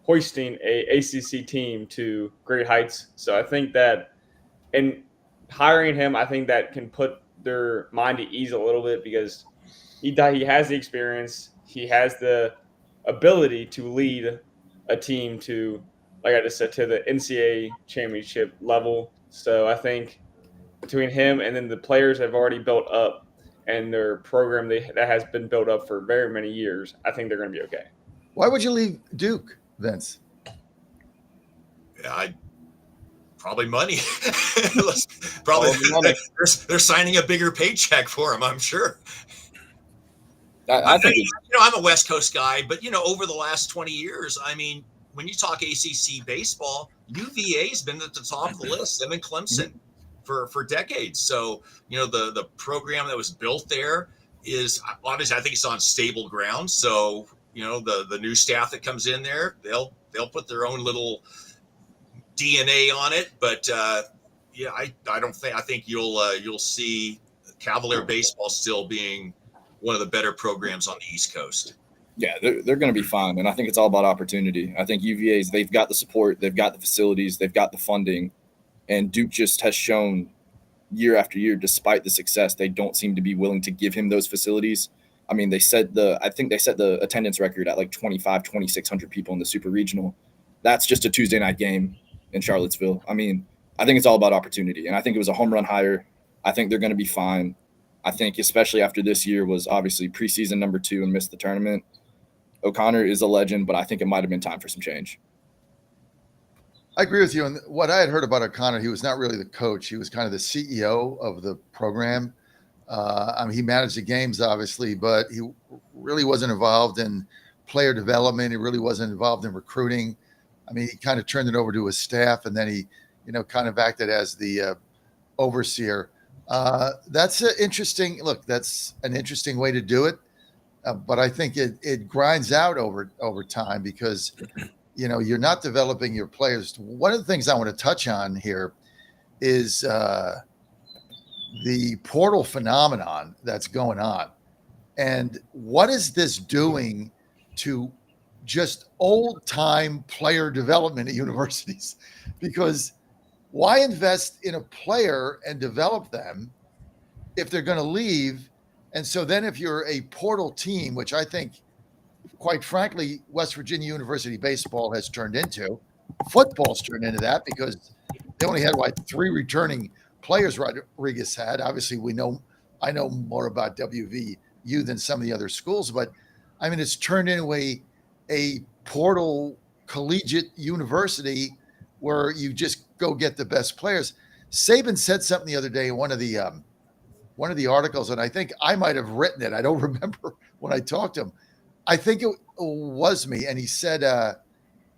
hoisting a ACC team to great heights. So I think that in hiring him, I think that can put their mind at ease a little bit because he has the experience. He has the ability to lead a team to, like I just said, to the NCAA championship level. So I think between him and then the players have already built up and their program that has been built up for very many years, I think they're going to be okay. Why would you leave Duke, Vince? Yeah, probably money. Probably they're signing a bigger paycheck for him, I'm sure. I think I'm a West Coast guy, but over the last 20 years, I mean, when you talk ACC baseball, UVA's been at the top of the list. Them and Clemson for decades. So the program that was built there is obviously, I think it's on stable ground. So the new staff that comes in there, they'll put their own little DNA on it. But yeah, I think you'll see Cavalier baseball still being one of the better programs on the East Coast. Yeah, they're going to be fine. And I think it's all about opportunity. I think UVA's, they've got the support, they've got the facilities, they've got the funding. And Duke just has shown year after year, despite the success, they don't seem to be willing to give him those facilities. I mean, I think they set the attendance record at like 2,600 people in the super regional. That's just a Tuesday night game in Charlottesville. I mean, I think it's all about opportunity. And I think it was a home run hire. I think they're going to be fine. I think especially after this year was obviously preseason number 2 and missed the tournament. O'Connor is a legend, but I think it might have been time for some change. I agree with you. And what I had heard about O'Connor, he was not really the coach. He was kind of the CEO of the program. I mean, he managed the games, obviously, but he really wasn't involved in player development. He really wasn't involved in recruiting. I mean, he kind of turned it over to his staff, and then he, kind of acted as the overseer. That's an interesting look. That's an interesting way to do it. But I think it grinds out over time because, you're not developing your players. One of the things I want to touch on here is the portal phenomenon that's going on. And what is this doing to just old-time player development at universities? Because why invest in a player and develop them if they're going to leave? And so then if you're a portal team, which I think, quite frankly, West Virginia University baseball has turned into, football's turned into that because they only had, 3 returning players Rodriguez had. Obviously, we know I know more about WVU than some of the other schools, but I mean, it's turned into a portal collegiate university where you just go get the best players. Saban said something the other day in one of the articles, and I think I might have written it. I don't remember when I talked to him. I think it was me, and he said,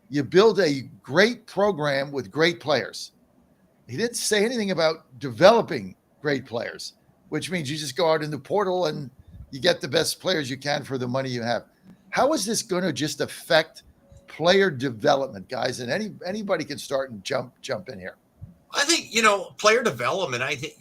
"You build a great program with great players." He didn't say anything about developing great players, which means you just go out in the portal and you get the best players you can for the money you have. How is this going to just affect player development, guys? And anybody can start and jump in here. I think, player development, I think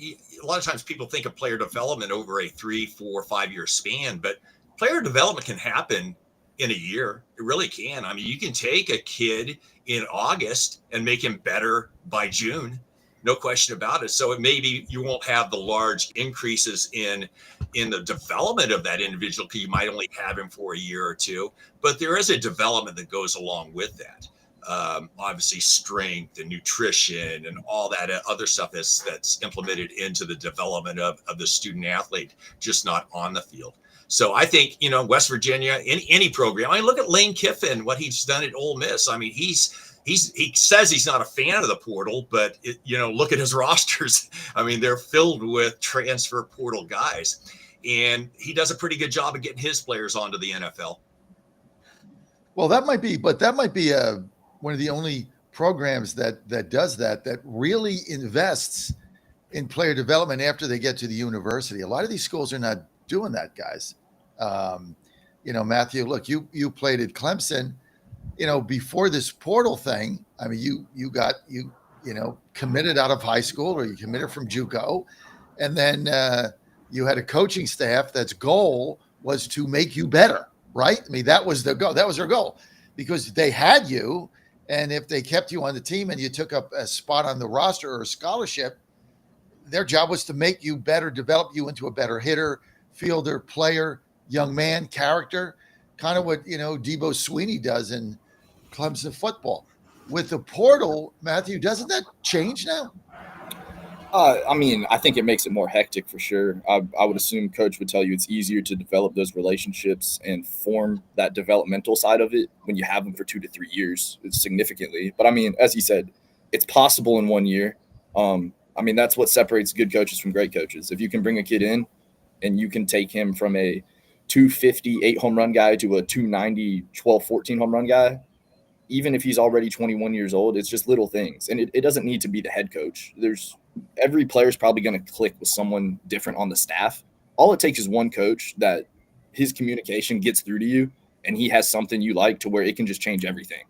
a lot of times people think of player development over a 3, 4, 5 year span, but player development can happen in a year. It really can. I mean, you can take a kid in August and make him better by June. No question about it. So maybe you won't have the large increases in the development of that individual because you might only have him for a year or two, but there is a development that goes along with that. Obviously strength and nutrition and all that other stuff that's implemented into the development of the student athlete, just not on the field. So I think, West Virginia, any program, I mean, look at Lane Kiffin, what he's done at Ole Miss. I mean, he says he's not a fan of the portal, but look at his rosters. I mean, they're filled with transfer portal guys, and he does a pretty good job of getting his players onto the NFL. Well, that might be one of the only programs that does that really invests in player development after they get to the university. A lot of these schools are not doing that, guys. Matthew, look, you played at Clemson. Before this portal thing, I mean, you got committed out of high school, or you committed from JUCO, and then you had a coaching staff that's goal was to make you better, right? I mean, that was the goal. That was their goal, because they had you, and if they kept you on the team and you took up a spot on the roster or a scholarship, their job was to make you better, develop you into a better hitter, fielder, player, young man, character, kind of what Debo Sweeney does in Clemson football. With the portal, Matthew, doesn't that change now? I mean, I think it makes it more hectic for sure. I would assume Coach would tell you it's easier to develop those relationships and form that developmental side of it when you have them for 2 to 3 years, significantly. But I mean, as he said, it's possible in 1 year. I mean, that's what separates good coaches from great coaches. If you can bring a kid in and you can take him from a 250 8 home run guy to a 290 12 14 home run guy, even if he's already 21 years old, it's just little things. And it doesn't need to be the head coach. Every player is probably going to click with someone different on the staff. All it takes is one coach that his communication gets through to you and he has something you like to where it can just change everything.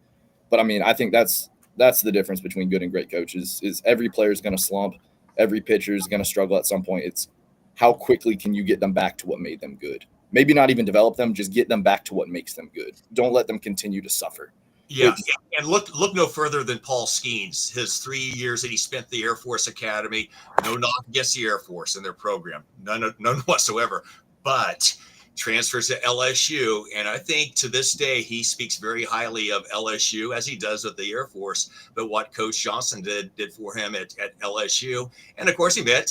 But I mean, I think that's the difference between good and great coaches is every player is going to slump. Every pitcher is going to struggle at some point. It's how quickly can you get them back to what made them good? Maybe not even develop them, just get them back to what makes them good. Don't let them continue to suffer. Yeah, and look no further than Paul Skeens. His 3 years that he spent at the Air Force Academy, no knock against the Air Force and their program, none whatsoever. But transfers to LSU, and I think to this day he speaks very highly of LSU as he does of the Air Force. But what Coach Johnson did for him at LSU, and of course he met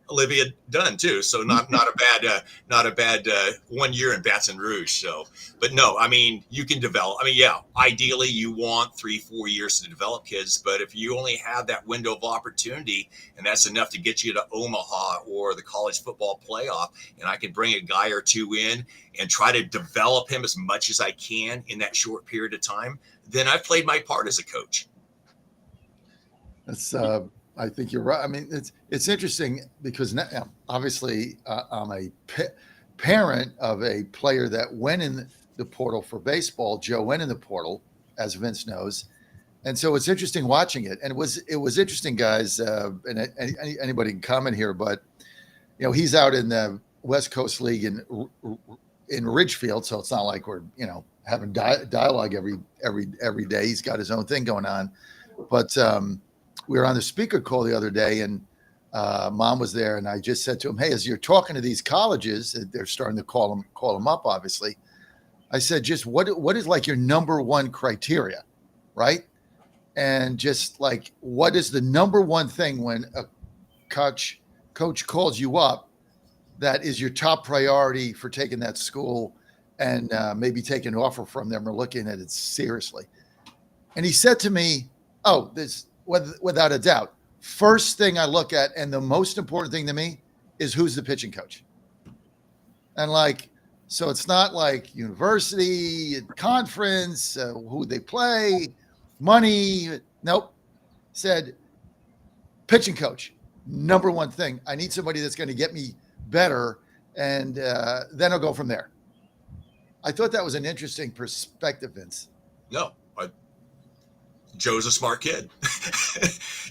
Olivia Dunn too. So not a bad 1 year in Baton Rouge. So, but no, I mean you can develop. I mean, yeah, ideally you want 3-4 years to develop kids, but if you only have that window of opportunity, and that's enough to get you to Omaha or the college football playoff, and I can bring a guy or two in and try to develop him as much as I can in that short period of time, then I've played my part as a coach. That's I think you're right. I mean, it's interesting because now, obviously I'm a parent of a player that went in the portal for baseball. Joe went in the portal, as Vince knows. And so it's interesting watching it. And it was interesting, guys, and anybody can comment here, but he's out in the West Coast League in Ridgefield, so it's not like we're having dialogue every day. He's got his own thing going on, but we were on the speaker call the other day, and Mom was there, and I just said to him, "Hey, as you're talking to these colleges, they're starting to call them up, obviously." I said, "Just what is like your number one criteria, right? And just like what is the number one thing when a coach calls you up that is your top priority for taking that school and maybe taking an offer from them or looking at it seriously. And he said to me, oh, this without a doubt, first thing I look at and the most important thing to me is who's the pitching coach. And like, so it's not like university, conference, who they play, money. Nope. Said pitching coach, number one thing. I need somebody that's going to get me better, and then I'll go from there. I thought that was an interesting perspective, Vince. No, Joe's a smart kid.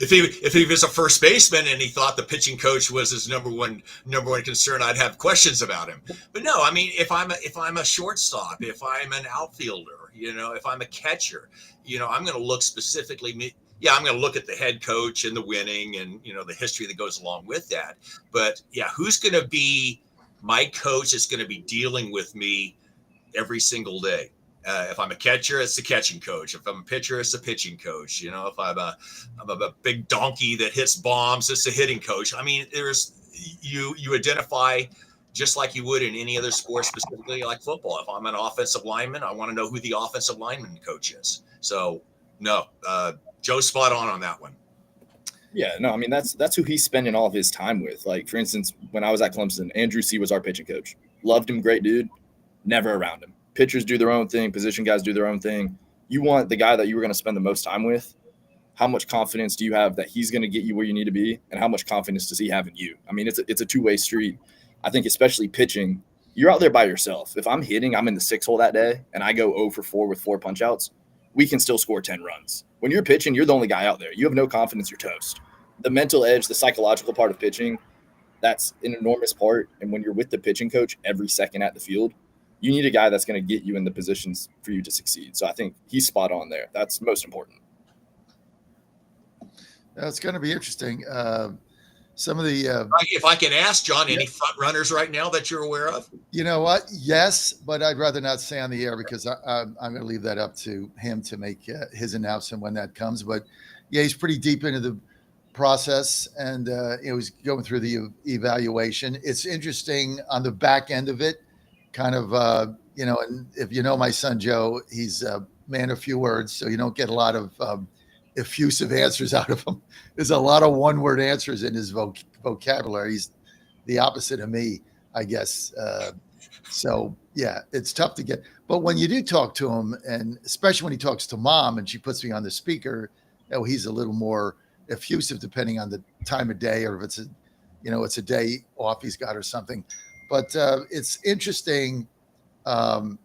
if he was a first baseman and he thought the pitching coach was his number one concern, I'd have questions about him. But no, I mean, if I'm a shortstop, if I'm an outfielder, if I'm a catcher, I'm going to look specifically. Yeah, I'm going to look at the head coach and the winning and the history that goes along with that. But yeah, who's going to be my coach? Is going to be dealing with me every single day. If I'm a catcher, it's the catching coach. If I'm a pitcher, it's the pitching coach. If I'm a big donkey that hits bombs, it's the hitting coach. I mean, you identify just like you would in any other sport, specifically like football. If I'm an offensive lineman, I want to know who the offensive lineman coach is. So no, Joe's spot on that one. Yeah, no, I mean, that's who he's spending all of his time with. Like, for instance, when I was at Clemson, Andrew C. was our pitching coach. Loved him, great dude, never around him. Pitchers do their own thing. Position guys do their own thing. You want the guy that you were going to spend the most time with. How much confidence do you have that he's going to get you where you need to be? And how much confidence does he have in you? I mean, it's a two-way street. I think especially pitching, you're out there by yourself. If I'm hitting, I'm in the 6 hole that day, and I go 0 for 4 with 4 punch-outs, we can still score 10 runs. When you're pitching, you're the only guy out there. You have no confidence, you're toast. The mental edge, the psychological part of pitching, that's an enormous part. And when you're with the pitching coach every second at the field, you need a guy that's going to get you in the positions for you to succeed. So I think he's spot on there. That's most important. That's going to be interesting. Some of the if I can ask, John, any front runners right now that you're aware of? You know what? Yes, but I'd rather not say on the air because I'm going to leave that up to him to make his announcement when that comes. But yeah, he's pretty deep into the process, and he's going through the evaluation. It's interesting on the back end of it, kind of, and if you know my son Joe, he's a man of few words, so you don't get a lot of effusive answers out of him. There's a lot of one-word answers in his vocabulary. He's the opposite of me, I guess. So yeah, it's tough to get. But when you do talk to him, and especially when he talks to mom, and she puts me on the speaker, he's a little more effusive depending on the time of day, or if it's it's a day off he's got or something. But it's interesting some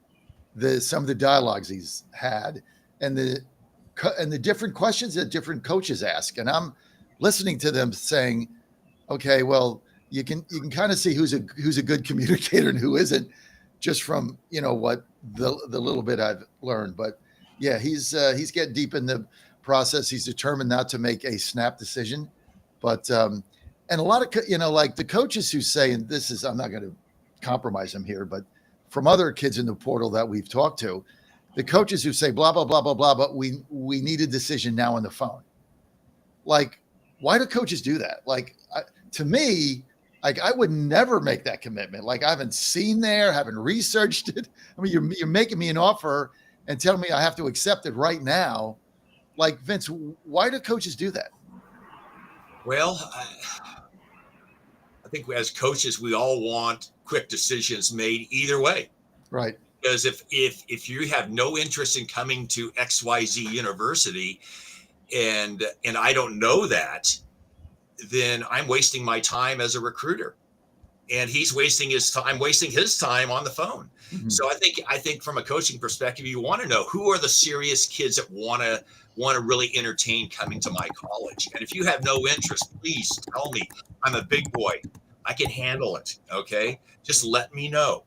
of the dialogues he's had, and the different questions that different coaches ask, and I'm listening to them saying, okay, well, you can kind of see who's a good communicator and who isn't, just from what the little bit I've learned. But yeah, he's getting deep in the process. He's determined not to make a snap decision, but and a lot of like the coaches who say, and this is, I'm not going to compromise him here, but from other kids in the portal that we've talked to, the coaches who say blah blah blah blah blah, but we need a decision now on the phone. Like, why do coaches do that? Like, to me, like, I would never make that commitment. Like, I haven't seen there, haven't researched it. I mean, you're making me an offer and telling me I have to accept it right now. Like, Vince, why do coaches do that? Well, I think as coaches, we all want quick decisions made either way. Right. Because if you have no interest in coming to XYZ University and I don't know that, then I'm wasting my time as a recruiter. And he's wasting his time, on the phone. Mm-hmm. So I think from a coaching perspective, you want to know who are the serious kids that want to really entertain coming to my college. And if you have no interest, please tell me. I'm a big boy. I can handle it. Okay. Just let me know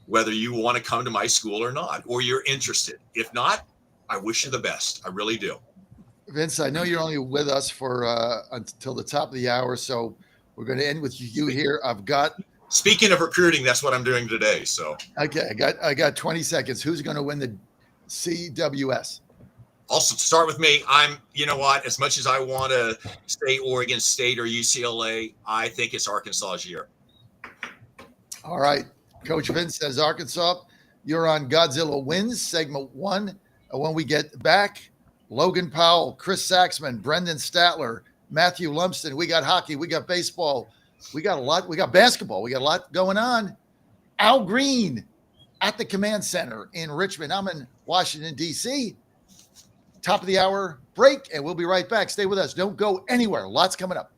whether you want to come to my school or not, or you're interested. If not, I wish you the best. I really do. Vince, I know you're only with us for until the top of the hour, so we're going to end with you here. Speaking of recruiting, that's what I'm doing today. So okay, I got 20 seconds. Who's going to win the CWS? Also, start with me. You know what? As much as I want to say Oregon State or UCLA, I think it's Arkansas's year. All right. Coach Vince says, Arkansas, you're on Godzilla Wins, segment 1. When we get back, Logan Powell, Chris Saxman, Brendan Statler, Matthew Lumsden. We got hockey. We got baseball. We got a lot. We got basketball. We got a lot going on. Al Green at the command center in Richmond. I'm in Washington, D.C. Top of the hour break, and we'll be right back. Stay with us. Don't go anywhere. Lots coming up.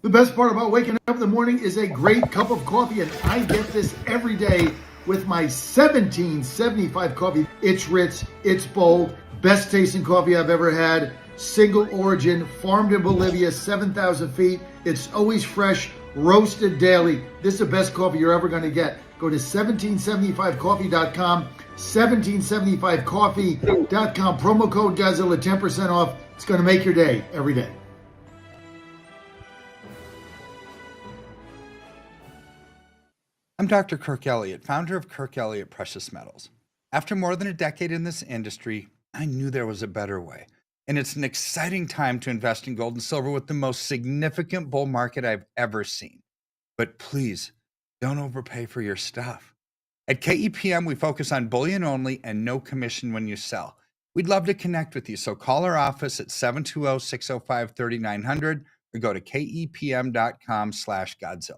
The best part about waking up in the morning is a great cup of coffee, and I get this every day with my 1775 coffee. It's rich, it's bold, best tasting coffee I've ever had. Single origin, farmed in Bolivia, 7,000 feet. It's always fresh, roasted daily. This is the best coffee you're ever going to get. Go to 1775coffee.com, 1775coffee.com. Promo code Godzilla, 10% off. It's going to make your day every day. I'm Dr. Kirk Elliott, founder of Kirk Elliott Precious Metals. After more than a decade in this industry, I knew there was a better way. And it's an exciting time to invest in gold and silver with the most significant bull market I've ever seen. But please, don't overpay for your stuff. At KEPM, we focus on bullion only and no commission when you sell. We'd love to connect with you, so call our office at 720-605-3900 or go to kepm.com/Godzilla.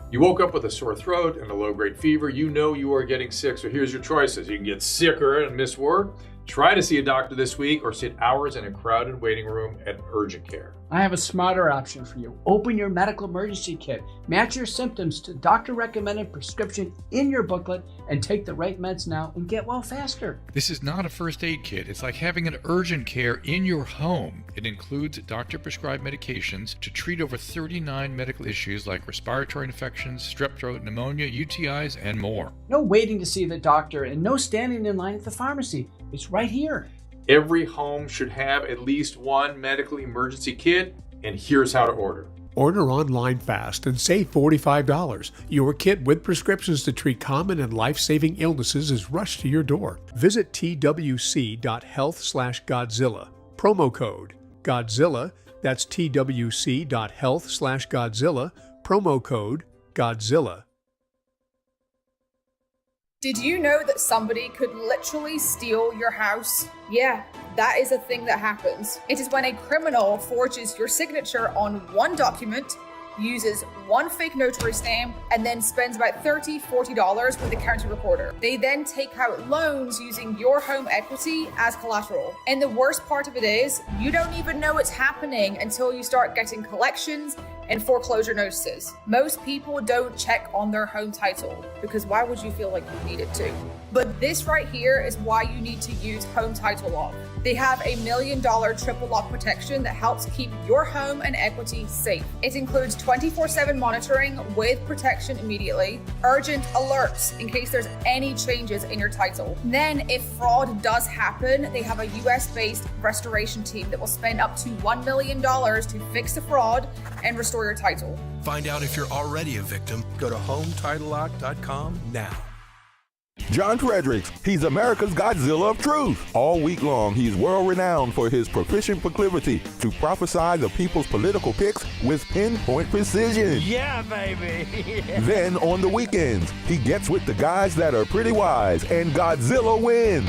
You woke up with a sore throat and a low-grade fever. You know you are getting sick, so here's your choices. You can get sicker and miss work, try to see a doctor this week, or sit hours in a crowded waiting room at urgent care. I have a smarter option for you. Open your medical emergency kit. Match your symptoms to doctor-recommended prescription in your booklet and take the right meds now and get well faster. This is not a first aid kit. It's like having an urgent care in your home. It includes doctor-prescribed medications to treat over 39 medical issues like respiratory infections, strep throat, pneumonia, UTIs, and more. No waiting to see the doctor and no standing in line at the pharmacy. It's right here. Every home should have at least one medical emergency kit, and here's how to order. Order online fast and save $45. Your kit with prescriptions to treat common and life-saving illnesses is rushed to your door. Visit twc.health/Godzilla. Promo code Godzilla. That's twc.health/Godzilla. Promo code Godzilla. Did you know that somebody could literally steal your house? Yeah, that is a thing that happens. It is when a criminal forges your signature on one document, uses one fake notary stamp, and then spends about $30, $40 with the county recorder. They then take out loans using your home equity as collateral. And the worst part of it is, you don't even know it's happening until you start getting collections and foreclosure notices. Most people don't check on their home title because why would you feel like you needed to? But this right here is why you need to use Home Title Lock. They have a $1 million triple lock protection that helps keep your home and equity safe. It includes 24/7 monitoring with protection immediately, urgent alerts in case there's any changes in your title. Then if fraud does happen, they have a US-based restoration team that will spend up to $1 million to fix the fraud and restore your title. Find out if you're already a victim. Go to HomeTitleLock.com now. John Fredericks, he's America's Godzilla of Truth. All week long, he's world-renowned for his proficient proclivity to prophesy the people's political picks with pinpoint precision. Yeah, baby. Then, on the weekends, he gets with the guys that are pretty wise, and Godzilla wins.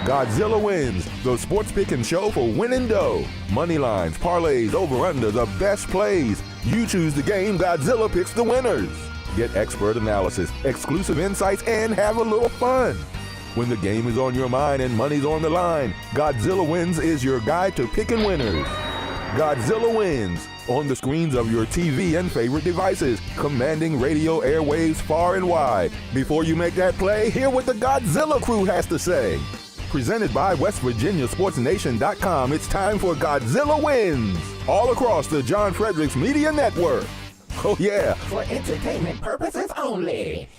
Godzilla Wins, the sports picking show for winning dough. Money lines, parlays, over-under, the best plays. You choose the game, Godzilla picks the winners. Get expert analysis, exclusive insights, and have a little fun. When the game is on your mind and money's on the line, Godzilla Wins is your guide to picking winners. Godzilla Wins, on the screens of your TV and favorite devices, commanding radio airwaves far and wide. Before you make that play, hear what the Godzilla crew has to say. Presented by WestVirginiaSportsNation.com, it's time for Godzilla Wins, all across the John Fredericks Media Network. Oh yeah. For entertainment purposes only.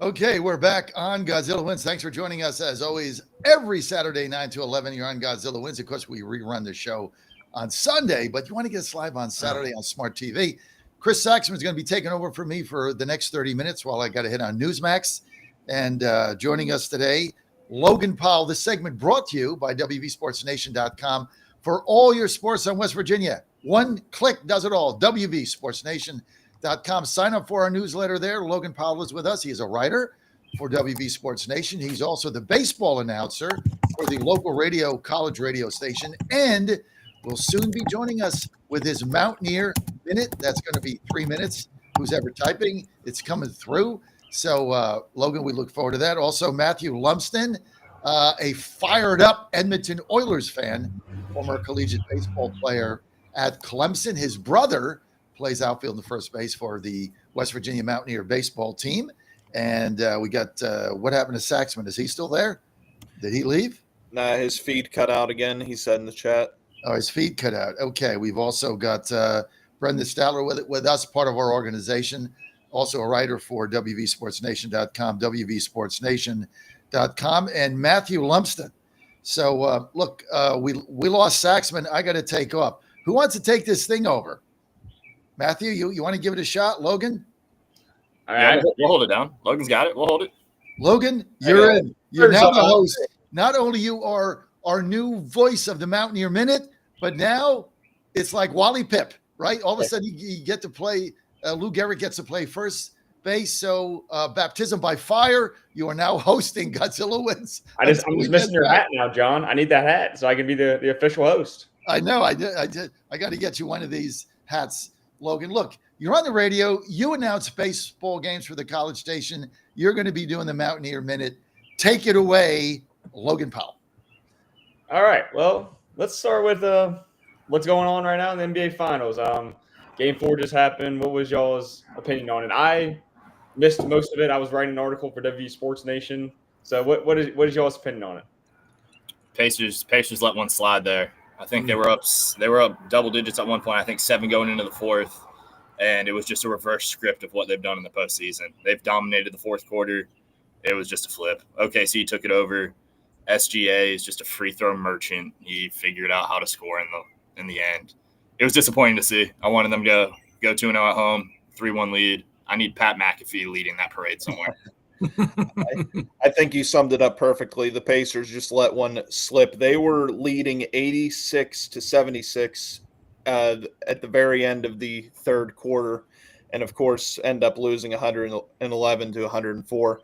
Okay, we're back on Godzilla Wins. Thanks for joining us as always every Saturday 9 to 11. You're on Godzilla Wins. Of course, we rerun the show on Sunday, but you want to get us live on Saturday on Smart TV. Chris Saxman is going to be taking over for me for the next 30 minutes while I got to hit on Newsmax. And joining us today, Logan Powell. This segment brought to you by WVSportsNation.com for all your sports on West Virginia. One click does it all. WVSportsNation.com. Sign up for our newsletter there. Logan Powell is with us. He is a writer for WV Sports Nation. He's also the baseball announcer for the local radio, college radio station, and will soon be joining us with his Mountaineer Minute. That's going to be 3 minutes. Who's ever typing, it's coming through. So, Logan, we look forward to that. Also, Matthew Lumsden, a fired up Edmonton Oilers fan, former collegiate baseball player at Clemson. His brother plays outfield and first base for the West Virginia Mountaineer baseball team. And we got what happened to Saxman? Is he still there? Did he leave? Nah, his feed cut out again. He said in the chat. Oh, his feed cut out. Okay. We've also got Brendan Statler with us, part of our organization, also a writer for WVSportsNation.com, WVSportsNation.com, and Matthew Lumsden. So, look, we lost Saxman. I got to take off. Who wants to take this thing over? Matthew, you want to give it a shot? Logan? All right. We'll hold it down. Logan's got it. We'll hold it. Logan, you're in. You're now the host. Not only you are our new voice of the Mountaineer Minute, but now it's like Wally Pipp, right? All of a sudden you get to play, Lou Gehrig gets to play first base. So baptism by fire, you are now hosting Godzilla Wins. I'm just missing your hat now, John. I need that hat so I can be the official host. I know. I did. I got to get you one of these hats, Logan. Look, you're on the radio. You announce baseball games for the college station. You're going to be doing the Mountaineer Minute. Take it away, Logan Powell. All right. Well, let's start with what's going on right now in the NBA Finals. Game 4 just happened. What was y'all's opinion on it? I missed most of it. I was writing an article for WV Sports Nation. So what is y'all's opinion on it? Pacers let one slide there. I think they were up double digits at one point. I think 7 going into the fourth, and it was just a reverse script of what they've done in the postseason. They've dominated the fourth quarter. It was just a flip. OKC took it over. SGA is just a free throw merchant. He figured out how to score in the end. It was disappointing to see. I wanted them to go 2-0 at home, 3-1 lead. I need Pat McAfee leading that parade somewhere. I think you summed it up perfectly. The Pacers just let one slip. They were leading 86-76 at the very end of the third quarter, and of course end up losing 111-104.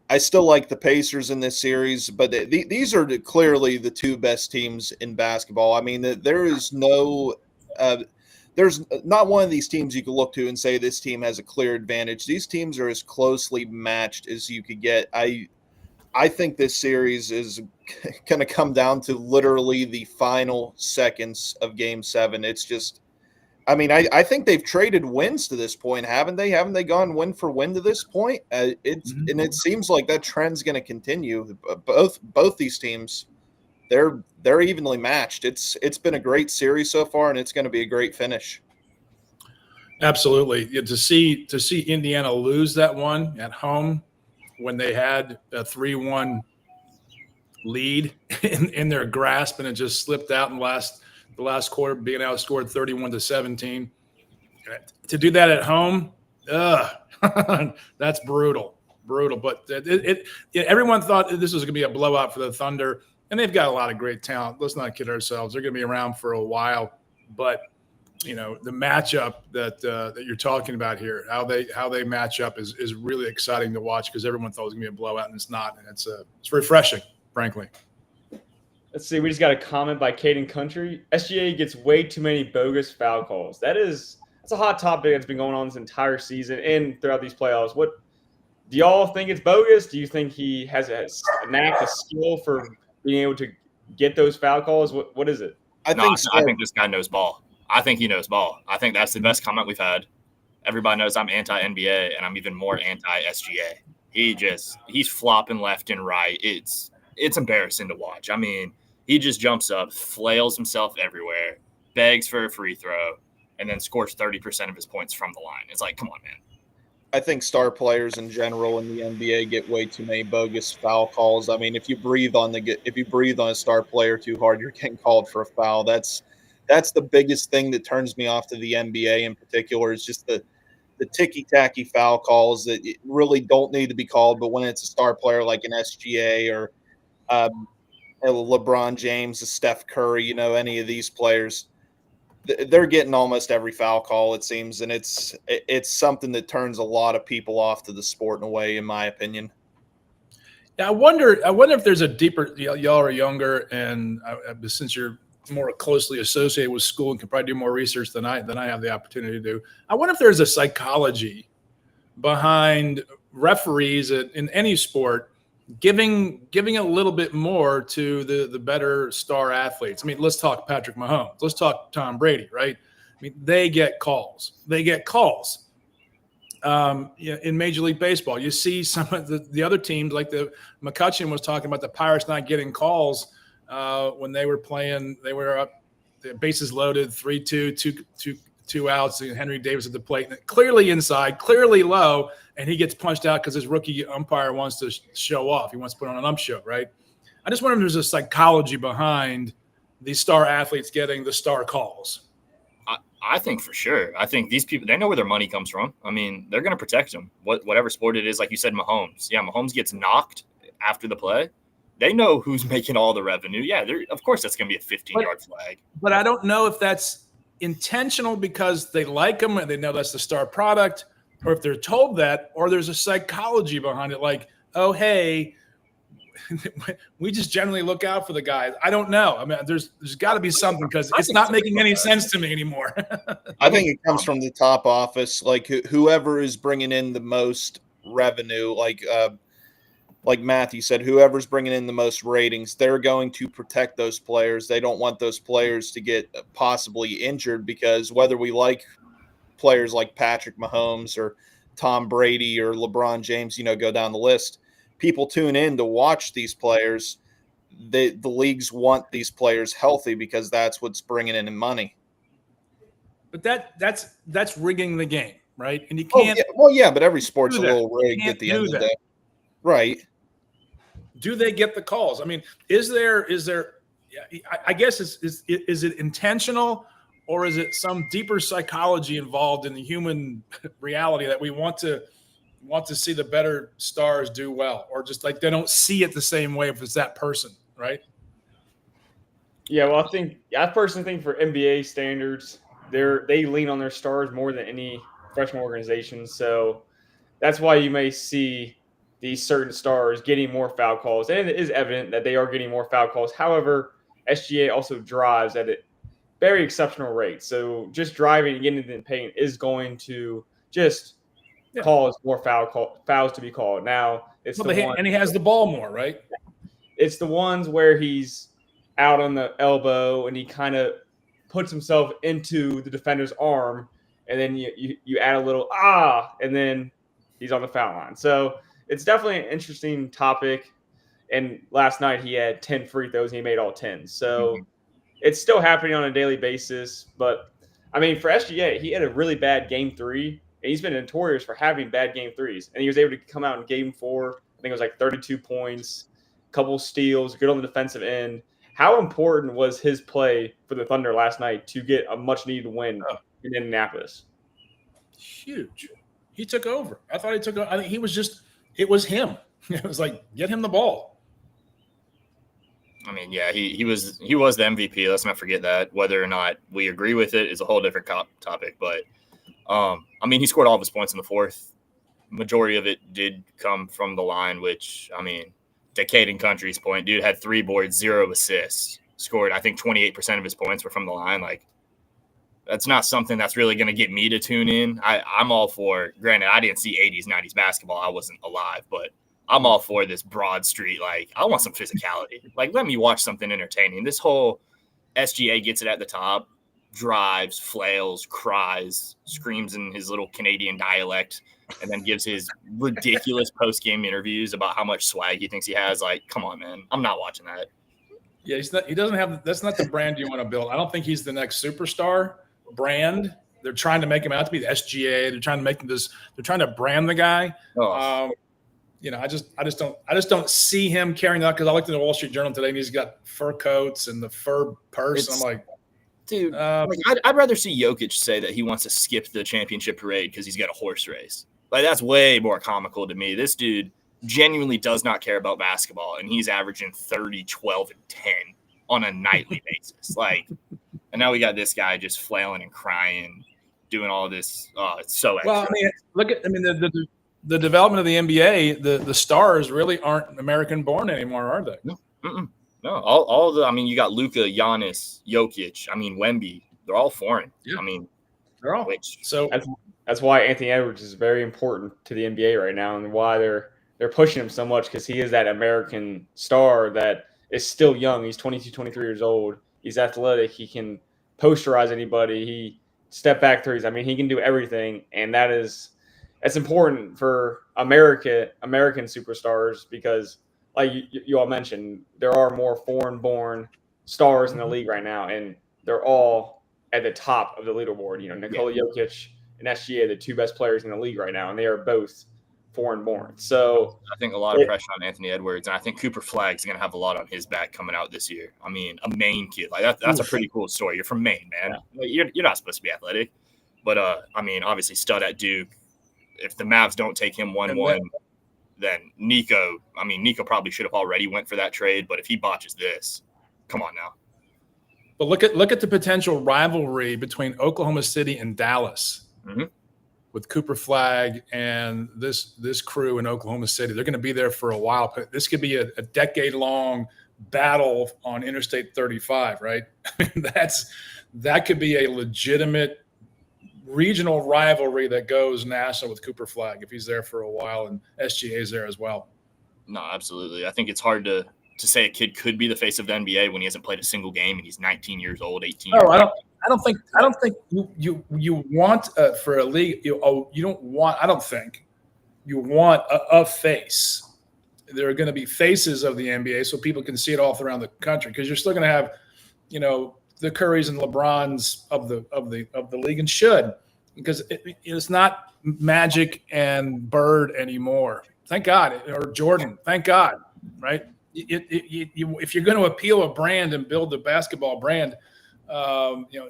I still like the Pacers in this series, but these are clearly the two best teams in basketball. I mean, there is no there's not one of these teams you can look to and say this team has a clear advantage. These teams are as closely matched as you could get. I think this series is going to come down to literally the final seconds of Game 7. It's just, I mean, I think they've traded wins to this point, haven't they? Haven't they gone win for win to this point? And it seems like that trend's going to continue. Both these teams, they're evenly matched. It's been a great series so far, and it's going to be a great finish. Absolutely. To see Indiana lose that one at home when they had a 3-1 lead in their grasp, and it just slipped out in the last quarter, being outscored 31-17. To do that at home, that's brutal. But everyone thought this was going to be a blowout for the Thunder. And they've got a lot of great talent. Let's not kid ourselves. They're going to be around for a while. But, the matchup that you're talking about here, how they match up is really exciting to watch because everyone thought it was going to be a blowout, and it's not. And it's refreshing, frankly. Let's see. We just got a comment by Caden Country. SGA gets way too many bogus foul calls. That's a hot topic that's been going on this entire season and throughout these playoffs. What do y'all think it's bogus? Do you think he has a knack, a skill for being able to get those foul calls? What is it? I think this guy knows ball. I think he knows ball. I think that's the best comment we've had. Everybody knows I'm anti-NBA, and I'm even more anti-SGA. He's flopping left and right. It's embarrassing to watch. I mean, he just jumps up, flails himself everywhere, begs for a free throw, and then scores 30% of his points from the line. It's like, come on, man. I think star players in general in the NBA get way too many bogus foul calls. I mean, if you breathe on a star player too hard, you're getting called for a foul. That's the biggest thing that turns me off to the NBA in particular is just the ticky-tacky foul calls that really don't need to be called. But when it's a star player like an SGA or LeBron James, a Steph Curry, any of these players, they're getting almost every foul call, it seems, and it's something that turns a lot of people off to the sport in a way, in my opinion. Yeah, I wonder if there's a deeper. Y'all are younger, and since you're more closely associated with school and can probably do more research than I have the opportunity to do. I wonder if there's a psychology behind referees in any sport giving a little bit more to the better star athletes. I mean, let's talk Patrick Mahomes. Let's talk Tom Brady, right? I mean, they get calls. In Major League Baseball, you see some of the other teams, like the McCutcheon was talking about the Pirates not getting calls when they were playing. They were up, the bases loaded, 3-2, two outs, and Henry Davis at the plate, clearly inside, clearly low, and he gets punched out because his rookie umpire wants to show off. He wants to put on an ump show, right? I just wonder if there's a psychology behind these star athletes getting the star calls. I think for sure. I think these people, they know where their money comes from. I mean, they're going to protect them. Whatever sport it is, like you said, Mahomes. Yeah, Mahomes gets knocked after the play. They know who's making all the revenue. Yeah, of course that's going to be a 15-yard flag. But I don't know if that's intentional because they like him and they know that's the star product, or if they're told that, or there's a psychology behind it, like, oh, hey, we just generally look out for the guys. I don't know. I mean, there's got to be something because it's not making any sense to me anymore. I think it comes from the top office, like whoever is bringing in the most revenue, like Matthew said, whoever's bringing in the most ratings, they're going to protect those players. They don't want those players to get possibly injured, because whether we like players like Patrick Mahomes or Tom Brady or LeBron James, go down the list, people tune in to watch these players. The leagues want these players healthy because that's what's bringing in money. But that's rigging the game, right? And you can't. But every sport's a little rigged at the end of the day, right? Do they get the calls? I mean, is there? I guess is it intentional, or is it some deeper psychology involved in the human reality that we want to see the better stars do well, or just like they don't see it the same way if it's that person, right? Yeah, well, I personally think for NBA standards, they lean on their stars more than any professional organization. So that's why you may see these certain stars getting more foul calls, and it is evident that they are getting more foul calls. However, SGA also drives at a very exceptional rate. So just driving and getting into the paint is going to just cause more fouls to be called. Now it's and he has the ball more, right? It's the ones where he's out on the elbow and he kind of puts himself into the defender's arm, and then you add a little and then he's on the foul line. So it's definitely an interesting topic. And last night he had 10 free throws and he made all 10. So it's still happening on a daily basis. But I mean, for SGA, he had a really bad game 3, and he's been notorious for having bad game 3s. And he was able to come out in game 4. I think it was like 32 points, a couple steals, good on the defensive end. How important was his play for the Thunder last night to get a much needed win in Indianapolis? Huge. He took over. I thought he took over. I think it was him. It was like, get him the ball. I mean, yeah, he was the MVP. Let's not forget that. Whether or not we agree with it is a whole different topic. But I mean, he scored all of his points in the fourth. Majority of it did come from the line, which, I mean, Decade and Country's point, dude had 3 boards, 0 assists, scored, I think 28% of his points were from the line. Like, that's not something that's really going to get me to tune in. I'm all for, granted, I didn't see 80s, 90s basketball. I wasn't alive, but I'm all for this Broad Street. Like, I want some physicality. Like, let me watch something entertaining. This whole SGA gets it at the top, drives, flails, cries, screams in his little Canadian dialect, and then gives his ridiculous post-game interviews about how much swag he thinks he has. Like, come on, man. I'm not watching that. Yeah, he doesn't have – that's not the brand you want to build. I don't think he's the next superstar brand. They're trying to make him out to be the SGA. They're trying to make him this – they're trying to brand the guy. I just don't see him carrying that, because I looked at the Wall Street Journal today and he's got fur coats and the fur purse. And I'm like, dude, I'd rather see Jokic say that he wants to skip the championship parade because he's got a horse race. Like, that's way more comical to me. This dude genuinely does not care about basketball, and he's averaging 30, 12, and 10 on a nightly basis. Like, And now we got this guy just flailing and crying, doing all this. Oh, it's so extra. Well, I mean, the development of the NBA, the stars really aren't American born anymore, are they? No, no. All the, I mean, you got Luka, Giannis, Jokic. I mean, Wemby. They're all foreign. Yeah. I mean, they're all. So that's why Anthony Edwards is very important to the NBA right now, and why they're pushing him so much, because he is that American star that is still young. He's 22, 23 years old. He's athletic. He can posterize anybody. He step back threes. I mean, he can do everything, and that's important for American superstars, because, like you all mentioned, there are more foreign-born stars in the league right now, and they're all at the top of the leaderboard. You know, Nikola Jokic and SGA, the two best players in the league right now, and they are both foreign-born. So I think a lot of pressure on Anthony Edwards, and I think Cooper Flagg's going to have a lot on his back coming out this year. I mean, a Maine kid, like that's a pretty cool story. You're from Maine, man. Yeah. You're not supposed to be athletic, but I mean, obviously stud at Duke. If the Mavs don't take him 1-1, then Nico probably should have already went for that trade. But if he botches this, come on now. But look at the potential rivalry between Oklahoma City and Dallas. Mm-hmm. With Cooper Flagg and this crew in Oklahoma City. They're going to be there for a while. This could be a decade-long battle on Interstate 35, right? I mean, that could be a legitimate regional rivalry that goes national with Cooper Flagg if he's there for a while, and SGA is there as well. No, absolutely. I think it's hard to say a kid could be the face of the NBA when he hasn't played a single game and he's 19 years old, 18. Oh, I don't think you want for a league. I don't think you want a face. There are going to be faces of the NBA, so people can see it all around the country, because you're still going to have, the Currys and LeBrons of the league, and should, because it's not Magic and Bird anymore. Thank God, or Jordan. Thank God, right? If you're going to appeal a brand and build the basketball brand,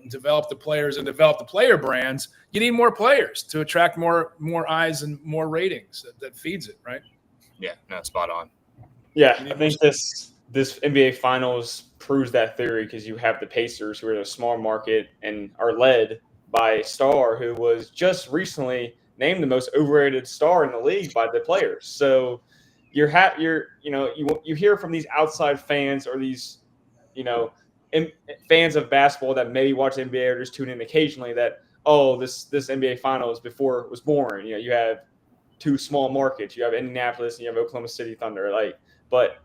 develop the players and develop the player brands, you need more players to attract more eyes and more ratings. That feeds it, right? Yeah, no, spot on. Yeah, I think this NBA Finals proves that theory, because you have the Pacers, who are a small market and are led by a star who was just recently named the most overrated star in the league by the players. So you hear from these outside fans, or these, fans of basketball that maybe watch the NBA or just tune in occasionally, that, oh, this NBA Finals before it was boring. You have two small markets. You have Indianapolis and you have Oklahoma City Thunder. But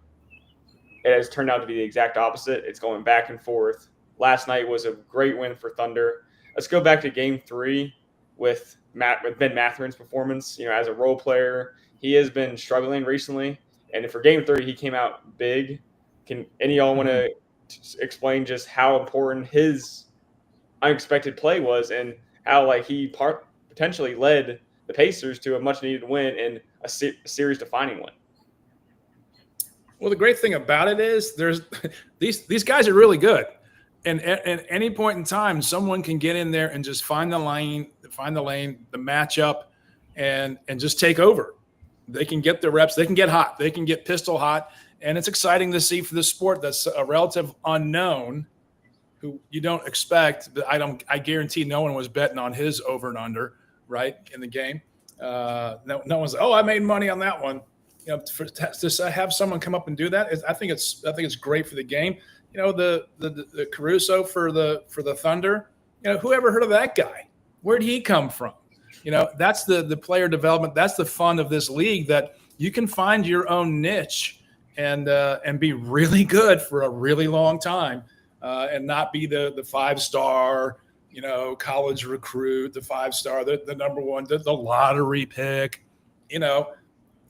it has turned out to be the exact opposite. It's going back and forth. Last night was a great win for Thunder. Let's go back to Game 3 with Ben Matherin's performance. As a role player, he has been struggling recently, and for Game 3, he came out big. Can any of y'all want to explain just how important his unexpected play was, and how he potentially led the Pacers to a much-needed win and a series-defining win? Well, the great thing about it is there's these guys are really good, and at any point in time, someone can get in there and just find the lane, the matchup, and just take over. They can get the reps. They can get hot. They can get pistol hot, and it's exciting to see for the sport that's a relative unknown, who you don't expect. I guarantee no one was betting on his over and under, right, in the game. No one's like, oh, I made money on that one. To have someone come up and do that, I think it's great for the game. The Caruso for the Thunder. Who ever heard of that guy? Where'd he come from? That's the player development. That's the fun of this league, that you can find your own niche and be really good for a really long time, and not be the 5-star, college recruit, the 5-star, the number one, the lottery pick.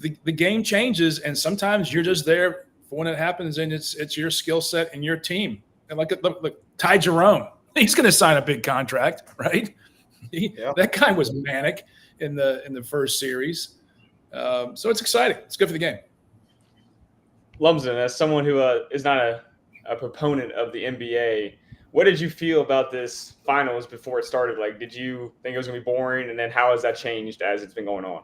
The game changes, and sometimes you're just there for when it happens, and it's your skill set and your team. And look, Ty Jerome, he's going to sign a big contract, right? That guy was manic in the first series, so it's exciting. It's good for the game. Lumsden, as someone who is not a proponent of the NBA, what did you feel about this finals before it started? Did you think it was going to be boring, and then how has that changed as it's been going on?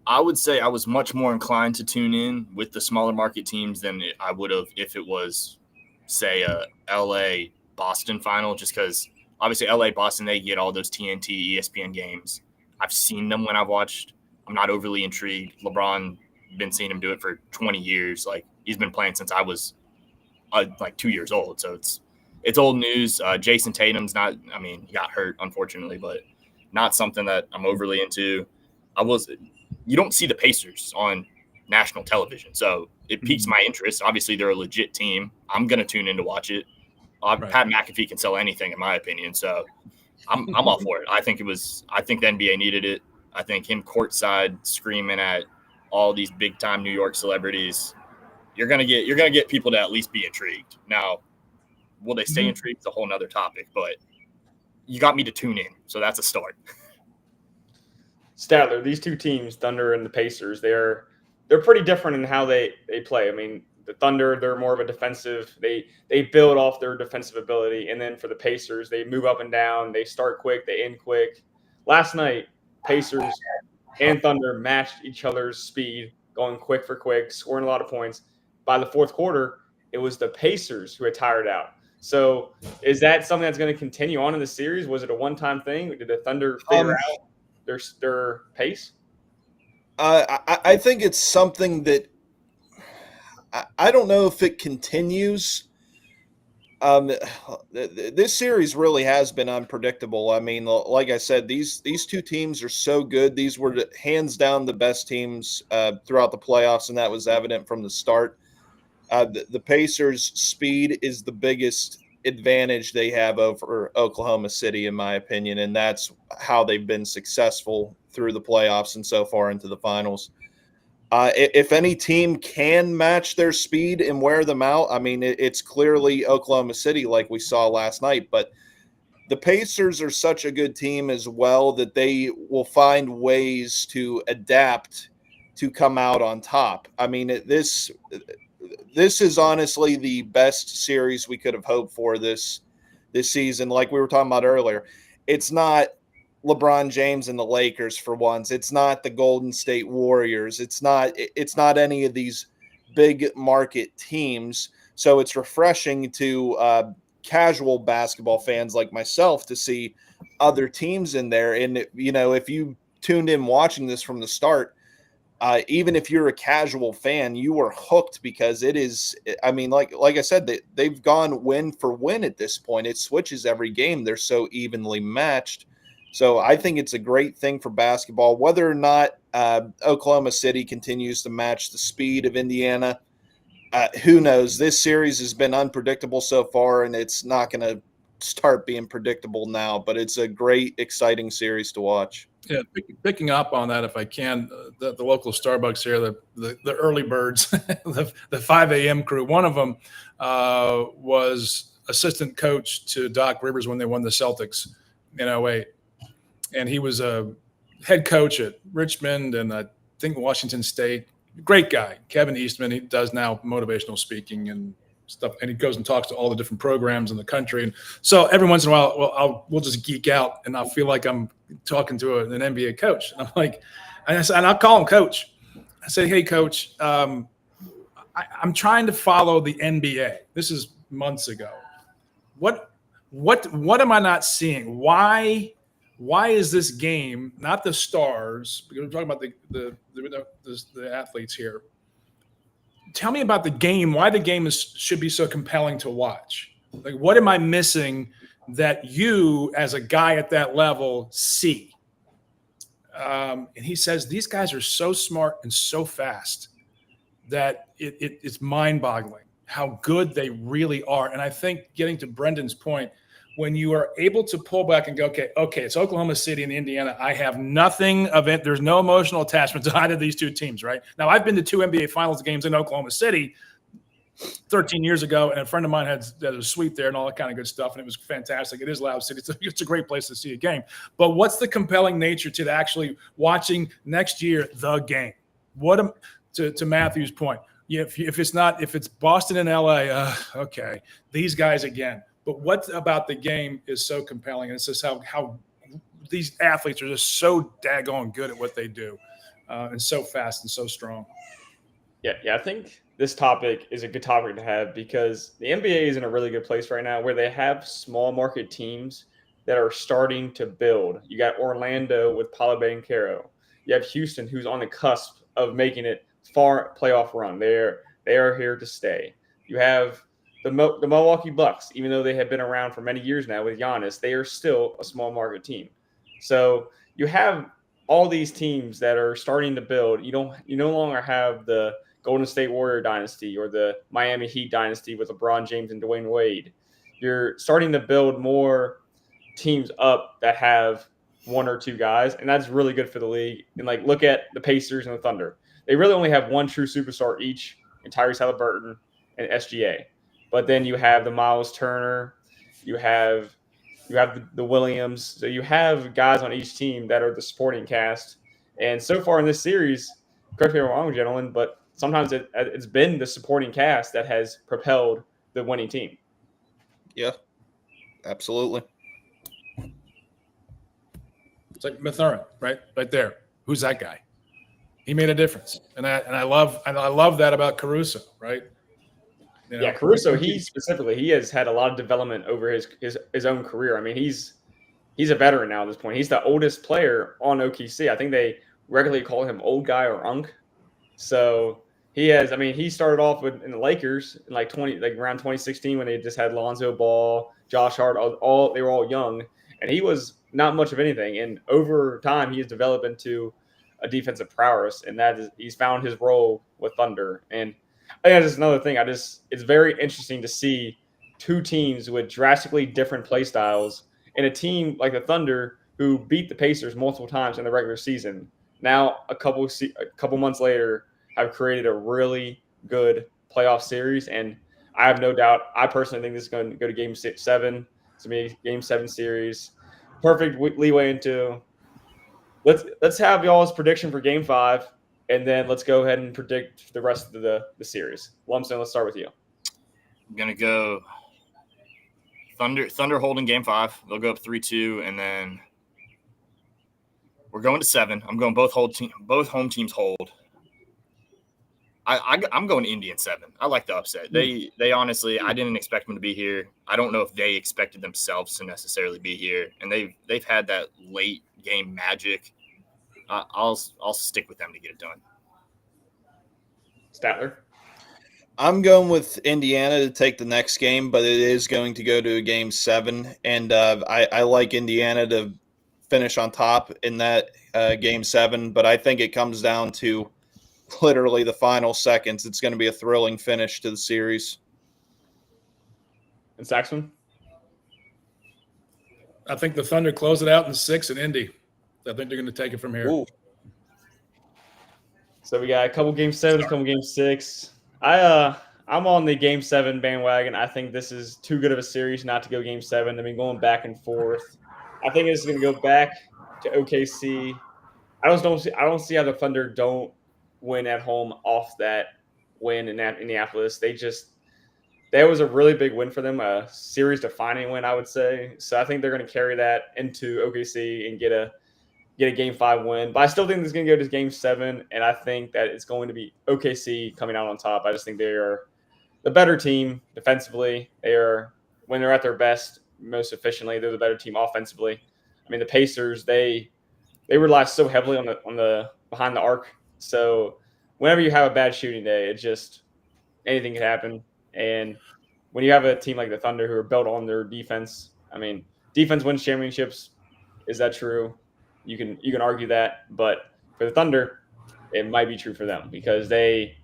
I would say I was much more inclined to tune in with the smaller market teams than I would have if it was, say, LA Boston final, just because obviously LA, Boston, they get all those TNT, ESPN games. I've seen them when I've watched. I'm not overly intrigued. LeBron, been seeing him do it for 20 years. Like, he's been playing since I was like 2 years old. So it's old news. Jason Tatum's not, I mean, he got hurt, unfortunately, but not something that I'm overly into. You don't see the Pacers on national television, so it piques my interest. Obviously, they're a legit team. I'm going to tune in to watch it. Pat McAfee can sell anything, in my opinion. So I'm all for it. I think the NBA needed it. I think him courtside screaming at all these big time New York celebrities, you're gonna get people to at least be intrigued. Now, will they stay intrigued? It's a whole nother topic, but you got me to tune in, so that's a start. Statler, these two teams, Thunder and the Pacers, they're pretty different in how they play. I mean, the Thunder, they're more of a defensive. They build off their defensive ability, and then for the Pacers, they move up and down. They start quick, they end quick. Last night, Pacers and Thunder matched each other's speed, going quick for quick, scoring a lot of points. By the fourth quarter, it was the Pacers who had tired out. So is that something that's going to continue on in the series? Was it a one-time thing? Did the Thunder figure out their pace? I think it's something that I don't know if it continues. This series really has been unpredictable. I mean, like I said, these two teams are so good. These were hands down the best teams throughout the playoffs, and that was evident from the start. The Pacers' speed is the biggest advantage they have over Oklahoma City, in my opinion, and that's how they've been successful through the playoffs and so far into the finals. If any team can match their speed and wear them out, I mean, it's clearly Oklahoma City like we saw last night. But the Pacers are such a good team as well that they will find ways to adapt to come out on top. I mean, this is honestly the best series we could have hoped for this season. Like we were talking about earlier, it's not LeBron James and the Lakers for once. It's not the Golden State Warriors. It's not any of these big market teams. So it's refreshing to casual basketball fans like myself to see other teams in there. And, you know, if you tuned in watching this from the start, even if you're a casual fan, you were hooked because it is, I mean, like I said, they've gone win for win at this point. It switches every game. They're so evenly matched. So I think it's a great thing for basketball. Whether or not Oklahoma City continues to match the speed of Indiana, who knows? This series has been unpredictable so far, and it's not going to start being predictable now. But it's a great, exciting series to watch. Yeah, picking up on that, if I can, the local Starbucks here, the early birds, the 5 a.m. crew. One of them was assistant coach to Doc Rivers when they won the Celtics in 08. And he was a head coach at Richmond and I think Washington State. Great guy, Kevin Eastman. He does now motivational speaking and stuff, and he goes and talks to all the different programs in the country. And so every once in a while, we'll just geek out, and I'll feel like I'm talking to an NBA coach. And I'm like, and I'll call him Coach. I say, hey, Coach, I'm trying to follow the NBA. This is months ago. What am I not seeing? Why is this game, not the stars, because we're talking about the athletes here. Tell me about the game, why the game should be so compelling to watch. Like, what am I missing that you, as a guy at that level, see? And he says, these guys are so smart and so fast that it's mind-boggling how good they really are. And I think, getting to Brendan's point, when you are able to pull back and go, okay, it's Oklahoma City and Indiana. I have nothing of it. There's no emotional attachment to either of these two teams, right? Now, I've been to 2 NBA Finals games in Oklahoma City 13 years ago, and a friend of mine had a suite there and all that kind of good stuff, and it was fantastic. It is Loud City. It's a great place to see a game. But what's the compelling nature to actually watching next year the game? To Matthew's point, if it's Boston and LA, okay, these guys again. But what about the game is so compelling? And it's just how these athletes are just so daggone good at what they do, and so fast and so strong. Yeah. I think this topic is a good topic to have because the NBA is in a really good place right now where they have small market teams that are starting to build. You got Orlando with Paolo Banchero. You have Houston, who's on the cusp of making it far playoff run. They are here to stay. You have the Milwaukee Bucks, even though they have been around for many years now with Giannis, they are still a small market team. So you have all these teams that are starting to build. You no longer have the Golden State Warrior dynasty or the Miami Heat dynasty with LeBron James and Dwayne Wade. You're starting to build more teams up that have one or two guys, and that's really good for the league. And like, look at the Pacers and the Thunder. They really only have one true superstar each, in Tyrese Halliburton and SGA. But then you have the Miles Turner, you have the Williams. So you have guys on each team that are the supporting cast. And so far in this series, correct me if I'm wrong, gentlemen, but sometimes it's been the supporting cast that has propelled the winning team. Yeah, absolutely. It's like Mathurin, right there. Who's that guy? He made a difference, and I love that about Caruso, right? You know, yeah, Caruso. He has had a lot of development over his own career. I mean, he's a veteran now at this point. He's the oldest player on OKC. I think they regularly call him old guy or unk. So he has. I mean, he started off in the Lakers in around 2016 when they just had Lonzo Ball, Josh Hart. They were all young, and he was not much of anything. And over time, he has developed into a defensive prowess, and he's found his role with Thunder. And I think that's just another thing. It's very interesting to see two teams with drastically different play styles, and a team like the Thunder who beat the Pacers multiple times in the regular season. Now, a couple months later, have created a really good playoff series, and I have no doubt. I personally think this is going to go to Game 7. It's going to be a Game 7 series. Perfect leeway into. Let's have y'all's prediction for Game 5, and then let's go ahead and predict the rest of the series. Lumsden, let's start with you. I'm gonna go Thunder holding Game 5. They'll go up 3-2, and then we're going to 7. I'm going both home teams hold. I'm going Indy in 7. I like the upset. They honestly, I didn't expect them to be here. I don't know if they expected themselves to necessarily be here, and they've had that late game magic. I'll stick with them to get it done. Statler? I'm going with Indiana to take the next game, but it is going to go to a Game 7, and I like Indiana to finish on top in that Game 7, but I think it comes down to literally the final seconds. It's going to be a thrilling finish to the series. And Saxon? I think the Thunder close it out in 6 in Indy. I think they're going to take it from here. Ooh. So we got a couple Game 7s, a couple Game 6. I'm on the Game 7 bandwagon. I think this is too good of a series not to go Game 7. I mean, going back and forth. I think it's going to go back to OKC. I don't see how the Thunder don't win at home off that win in Indianapolis. That was a really big win for them, a series-defining win, I would say. So I think they're going to carry that into OKC and get a Game 5 win. But I still think it's going to go to Game 7, and I think that it's going to be OKC coming out on top. I just think they are the better team defensively. When they're at their best, most efficiently, they're the better team offensively. I mean, the Pacers, they rely so heavily on the behind the arc. So whenever you have a bad shooting day, anything can happen. And when you have a team like the Thunder who are built on their defense, I mean, defense wins championships. Is that true? You can argue that, but for the Thunder, it might be true for them because they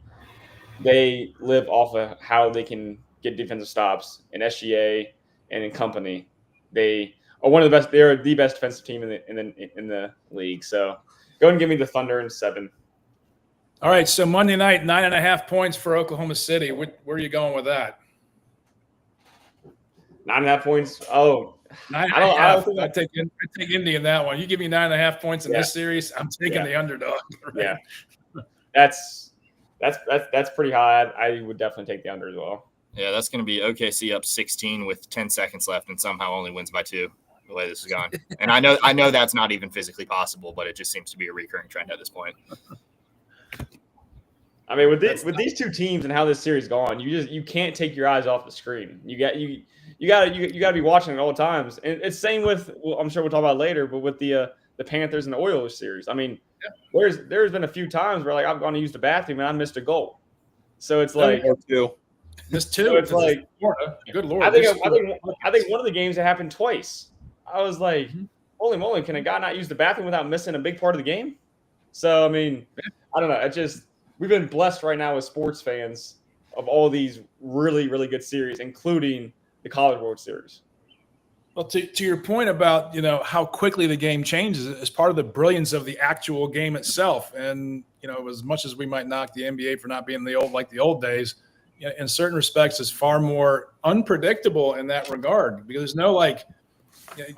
live off of how they can get defensive stops. In SGA and in company, they are one of the best. They're the best defensive team in the league. So go ahead and give me the Thunder in 7. All right, so Monday night, 9.5 points for Oklahoma City. Where are you going with that? 9.5 points. Oh, 9.5. I take Indy in that one. You give me 9.5 points in this series, I'm taking the underdog. Right? Yeah, that's pretty high. I would definitely take the under as well. Yeah, that's going to be OKC up 16 with 10 seconds left, and somehow only wins by 2. The way this is going, and I know that's not even physically possible, but it just seems to be a recurring trend at this point. I mean, with these two teams and how this series gone, you can't take your eyes off the screen. You got to be watching it all times. And it's same with, well, I'm sure we'll talk about it later, but with the Panthers and the Oilers series. I mean, there's been a few times where like I've gone to use the bathroom and I missed a goal. So it's like missed two. So it's like Florida. Good Lord. I think one of the games that happened twice. I was like, holy moly, can a guy not use the bathroom without missing a big part of the game? So I mean, I don't know. We've been blessed right now as sports fans of all these really, really good series, including the College World Series. Well, to your point about, how quickly the game changes is part of the brilliance of the actual game itself. And, as much as we might knock the NBA for not being the old days, in certain respects, it's far more unpredictable in that regard, because there's no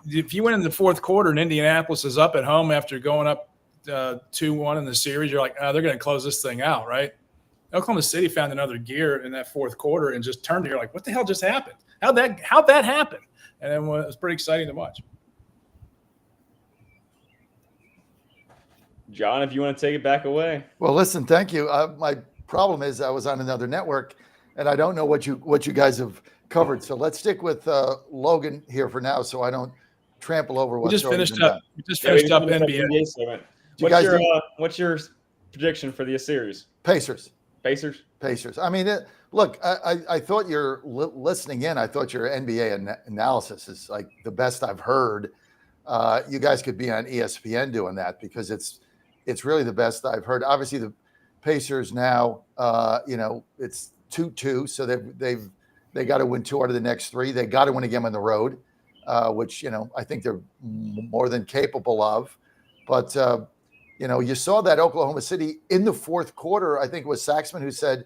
if you went in the fourth quarter and Indianapolis is up at home after going up 2-1 in the series, you're like, they're going to close this thing out, right? Oklahoma City found another gear in that fourth quarter and just turned to you're like, what the hell just happened? How'd that happen? And it was pretty exciting to watch. John, if you want to take it back away. Well, listen, thank you. My problem is I was on another network, and I don't know what you guys have covered. So let's stick with Logan here for now, so I don't trample over what We just finished up NBA. Segment. What's your prediction for the series? Pacers. Pacers. I mean, look, I thought you're listening in. I thought your NBA analysis is like the best I've heard. You guys could be on ESPN doing that, because it's really the best I've heard. Obviously, the Pacers now, it's 2-2, so they got to win 2 out of the next 3. They got to win again on the road, which I think they're more than capable of. But you saw that Oklahoma City in the fourth quarter. I think it was Saxman who said,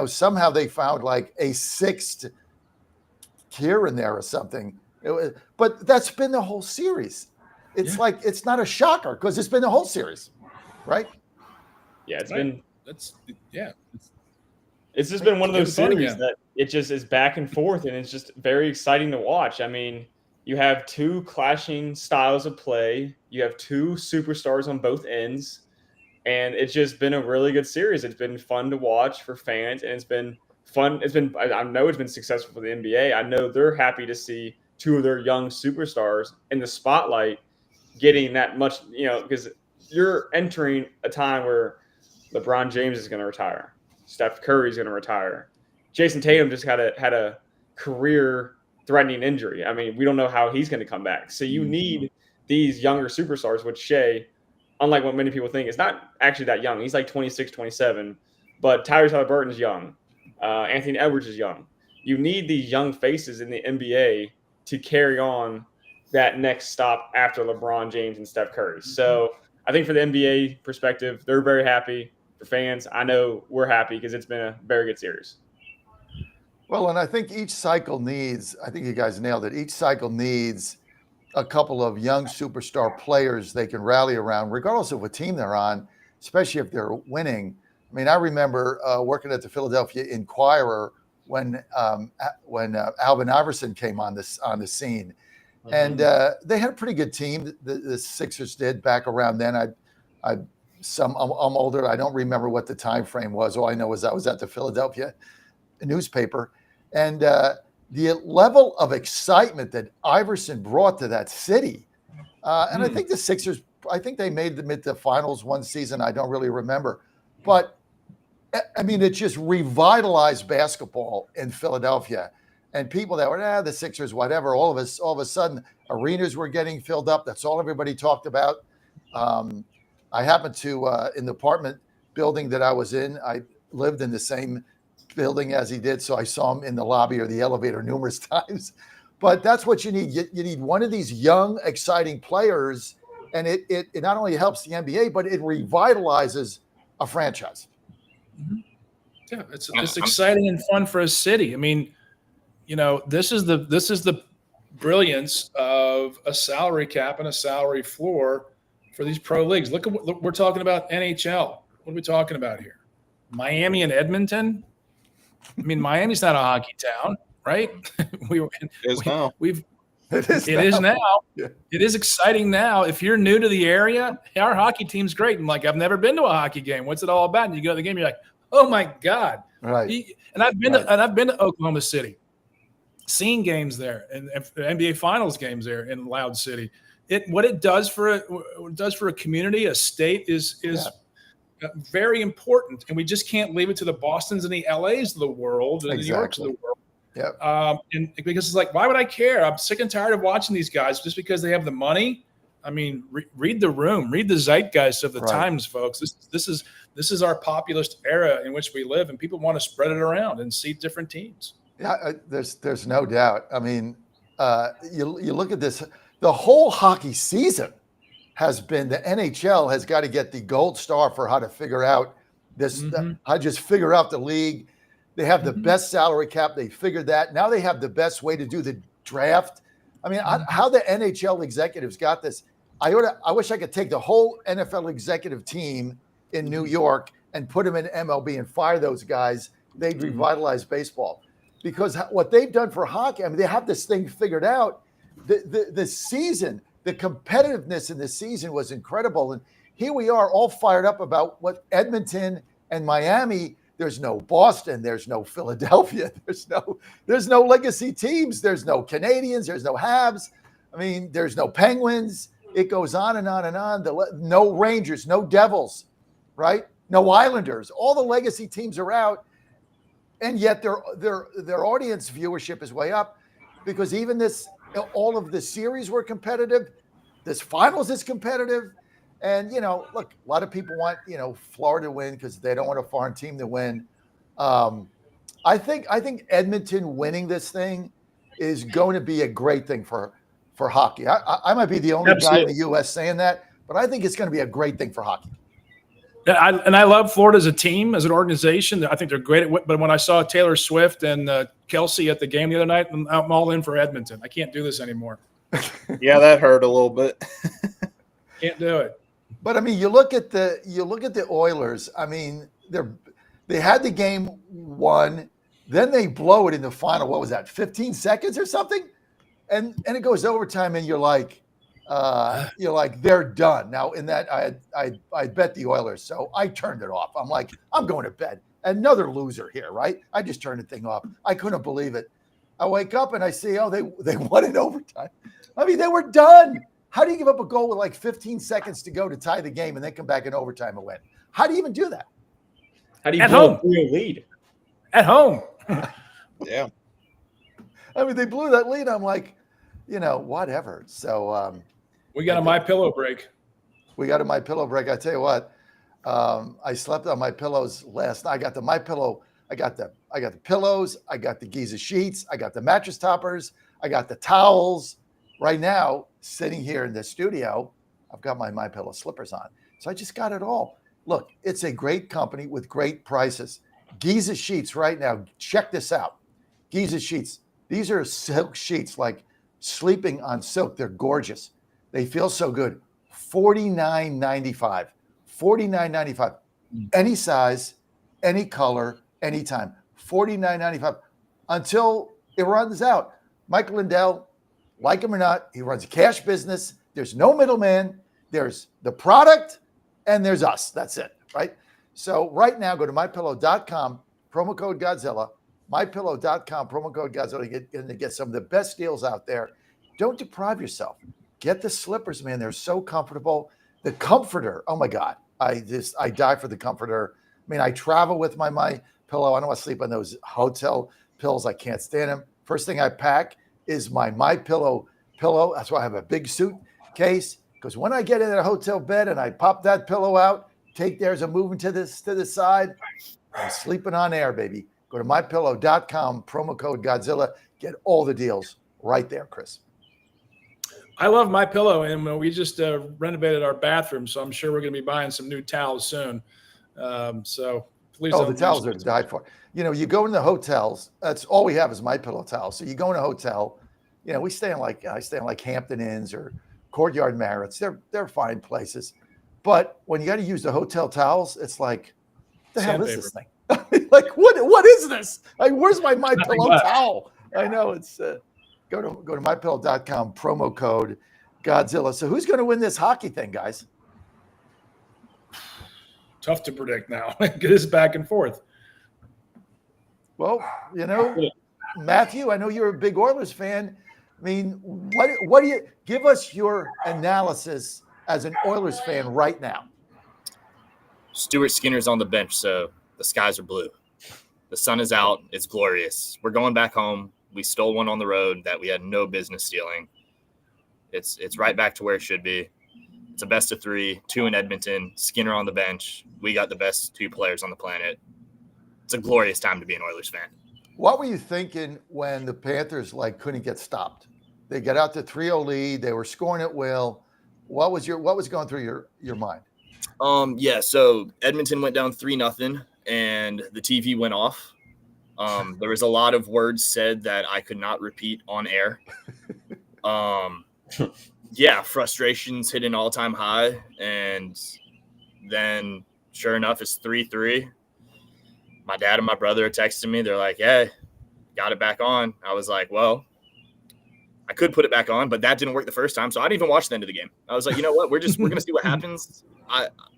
somehow they found like a 6th tier in there or something. But that's been the whole series. It's like, it's not a shocker because it's been the whole series, right? Yeah, it's just been one of those series that it just is back and forth, and it's just very exciting to watch. I mean, you have 2 clashing styles of play. You have 2 superstars on both ends, and it's just been a really good series. It's been fun to watch for fans, and it's been fun. I know it's been successful for the NBA. I know they're happy to see 2 of their young superstars in the spotlight getting that much, because you're entering a time where LeBron James is going to retire. Steph Curry is going to retire. Jason Tatum just had a career-threatening injury. I mean, we don't know how he's going to come back. So you need these younger superstars, which Shea, unlike what many people think, is not actually that young. He's like 26, 27. But Tyrese Haliburton is young. Anthony Edwards is young. You need these young faces in the NBA to carry on that next stop after LeBron James and Steph Curry. So I think for the NBA perspective, they're very happy. For fans, I know we're happy because it's been a very good series. Well, and I think each cycle needs, I think you guys nailed it, each cycle needs a couple of young superstar players they can rally around, regardless of what team they're on, especially if they're winning. I mean, I remember working at the Philadelphia Inquirer when Alvin Iverson came on the scene. And they had a pretty good team. The Sixers did back around then. I'm older. I don't remember what the time frame was. All I know is I was at the Philadelphia newspaper, and the level of excitement that Iverson brought to that city. And I think the Sixers, I think they made them into the finals one season. I don't really remember, but I mean, it just revitalized basketball in Philadelphia. And people that were, the Sixers, whatever, all of a sudden, arenas were getting filled up. That's all everybody talked about. I happened to, in the apartment building that I was in, I lived in the same building as he did, so I saw him in the lobby or the elevator numerous times. But that's what you need. You need one of these young, exciting players, and it not only helps the NBA, but it revitalizes a franchise. Yeah, it's exciting and fun for a city. I mean, this is the brilliance of a salary cap and a salary floor for these pro leagues. Look, we're talking about NHL. What are we talking about here? Miami and Edmonton. I mean, Miami's not a hockey town, right? It is now. Yeah. It is exciting now. If you're new to the area, our hockey team's great. And I've never been to a hockey game. What's it all about? And you go to the game, you're like, Oh my God! Right. I've been to Oklahoma City, seen games there, and NBA Finals games there in Loud City. What it does for a community, a state is very important, and we just can't leave it to the Bostons and the LAs of the world and the New Yorks of the world. Yep. And because it's like, why would I care? I'm sick and tired of watching these guys just because they have the money. I mean, read the room, read the zeitgeist of the times, folks. This is our populist era in which we live, and people want to spread it around and see different teams. Yeah, there's no doubt. I mean, you look at this. The whole hockey season has been the NHL has got to get the gold star for how to figure out this. How to just figure out the league. They have the best salary cap. They figured that. Now they have the best way to do the draft. I mean, how the NHL executives got this. I wish I could take the whole NFL executive team in New York and put them in MLB and fire those guys. They'd revitalize baseball, because what they've done for hockey. I mean, they have this thing figured out. The season, the competitiveness in the season was incredible, and here we are all fired up about what Edmonton and Miami. There's no Boston. There's no Philadelphia. There's no legacy teams. There's no Canadians. There's no Habs. I mean, there's no Penguins. It goes on and on and on. No Rangers, no Devils, right? No Islanders. All the legacy teams are out, and yet their audience viewership is way up, because even all of the series were competitive. This finals is competitive. And, look, a lot of people want, Florida to win because they don't want a foreign team to win. I think Edmonton winning this thing is going to be a great thing for hockey. I might be the only guy in the U.S. saying that, but I think it's going to be a great thing for hockey. Yeah, I love Florida as a team, as an organization. I think they're great at it. But when I saw Taylor Swift and Kelsey at the game the other night, I'm all in for Edmonton. I can't do this anymore. Yeah, that hurt a little bit. Can't do it. But I mean, you look at the Oilers. I mean, they had the game won, then they blow it in the final. What was that? 15 seconds or something, and it goes overtime, and you're like, they're done now. In that, I bet the Oilers, so I turned it off. I'm like, I'm going to bed. Another loser here, right? I just turned the thing off. I couldn't believe it. I wake up and I see, they won in overtime. I mean, they were done. How do you give up a goal with like 15 seconds to go to tie the game and then come back in overtime and win? How do you even do that? How do you blow a lead? At home. Yeah. I mean, they blew that lead. I'm like, whatever. So we got a MyPillow break. We got a MyPillow break. I tell you what, I slept on my pillows last night. I got the MyPillow. I got the pillows. I got the Giza sheets. I got the mattress toppers. I got the towels. Right now, sitting here in the studio, I've got my MyPillow slippers on. So I just got it all. Look, it's a great company with great prices. Giza sheets right now. Check this out. Giza sheets. These are silk sheets, like sleeping on silk. They're gorgeous. They feel so good. $49.95. $49.95. Any size, any color, anytime. $49.95 until it runs out. Michael Lindell, like him or not, he runs a cash business. There's no middleman. There's the product, and there's us. That's it, right? So right now, go to MyPillow.com, promo code Godzilla. MyPillow.com, promo code Godzilla. You're going to get some of the best deals out there. Don't deprive yourself. Get the slippers, man. They're so comfortable. The comforter, oh my God. I die for the comforter. I mean, I travel with my pillow. I don't want to sleep on those hotel pillows. I can't stand them. First thing I pack is my MyPillow pillow. That's why I have a big suitcase, because when I get in a hotel bed and I pop that pillow out, take theirs and move to the side, I'm sleeping on air, baby. Go to MyPillow.com, promo code Godzilla. Get all the deals right there, Chris. I love MyPillow, and we just renovated our bathroom, so I'm sure we're going to be buying some new towels soon. So please. Oh, the towels are to die for. You go in the hotels. That's all we have is MyPillow towels. So you go in a hotel. We stay in I stay in like Hampton Inns or Courtyard Marriotts. They're fine places, but when you got to use the hotel towels, it's like, the hell is this thing? Like, what is this? Like, where's my MyPillow towel? I know it's. Go to MyPillow.com, promo code Godzilla. So who's going to win this hockey thing, guys? tough to predict now. It is back and forth. Well, Matthew, I know you're a big Oilers fan. I mean, what do you give us your analysis as an Oilers fan right now? Stuart Skinner's on the bench, so the skies are blue. The sun is out. It's glorious. We're going back home. We stole one on the road that we had no business stealing. It's right back to where it should be. It's a best of 3, 2 in Edmonton, Skinner on the bench. We got the best 2 players on the planet. It's a glorious time to be an Oilers fan. What were you thinking when the Panthers couldn't get stopped? They got out to 3-0 lead. They were scoring at will. What was going through your mind? So Edmonton went down 3-0 and the TV went off. There was a lot of words said that I could not repeat on air. Frustrations hit an all-time high, and then sure enough, it's 3-3. My dad and my brother are texting me. They're like, "Hey, got it back on." I was like, "Well, I could put it back on, but that didn't work the first time, so I didn't even watch the end of the game." I was like, "You know what? We're gonna see what happens."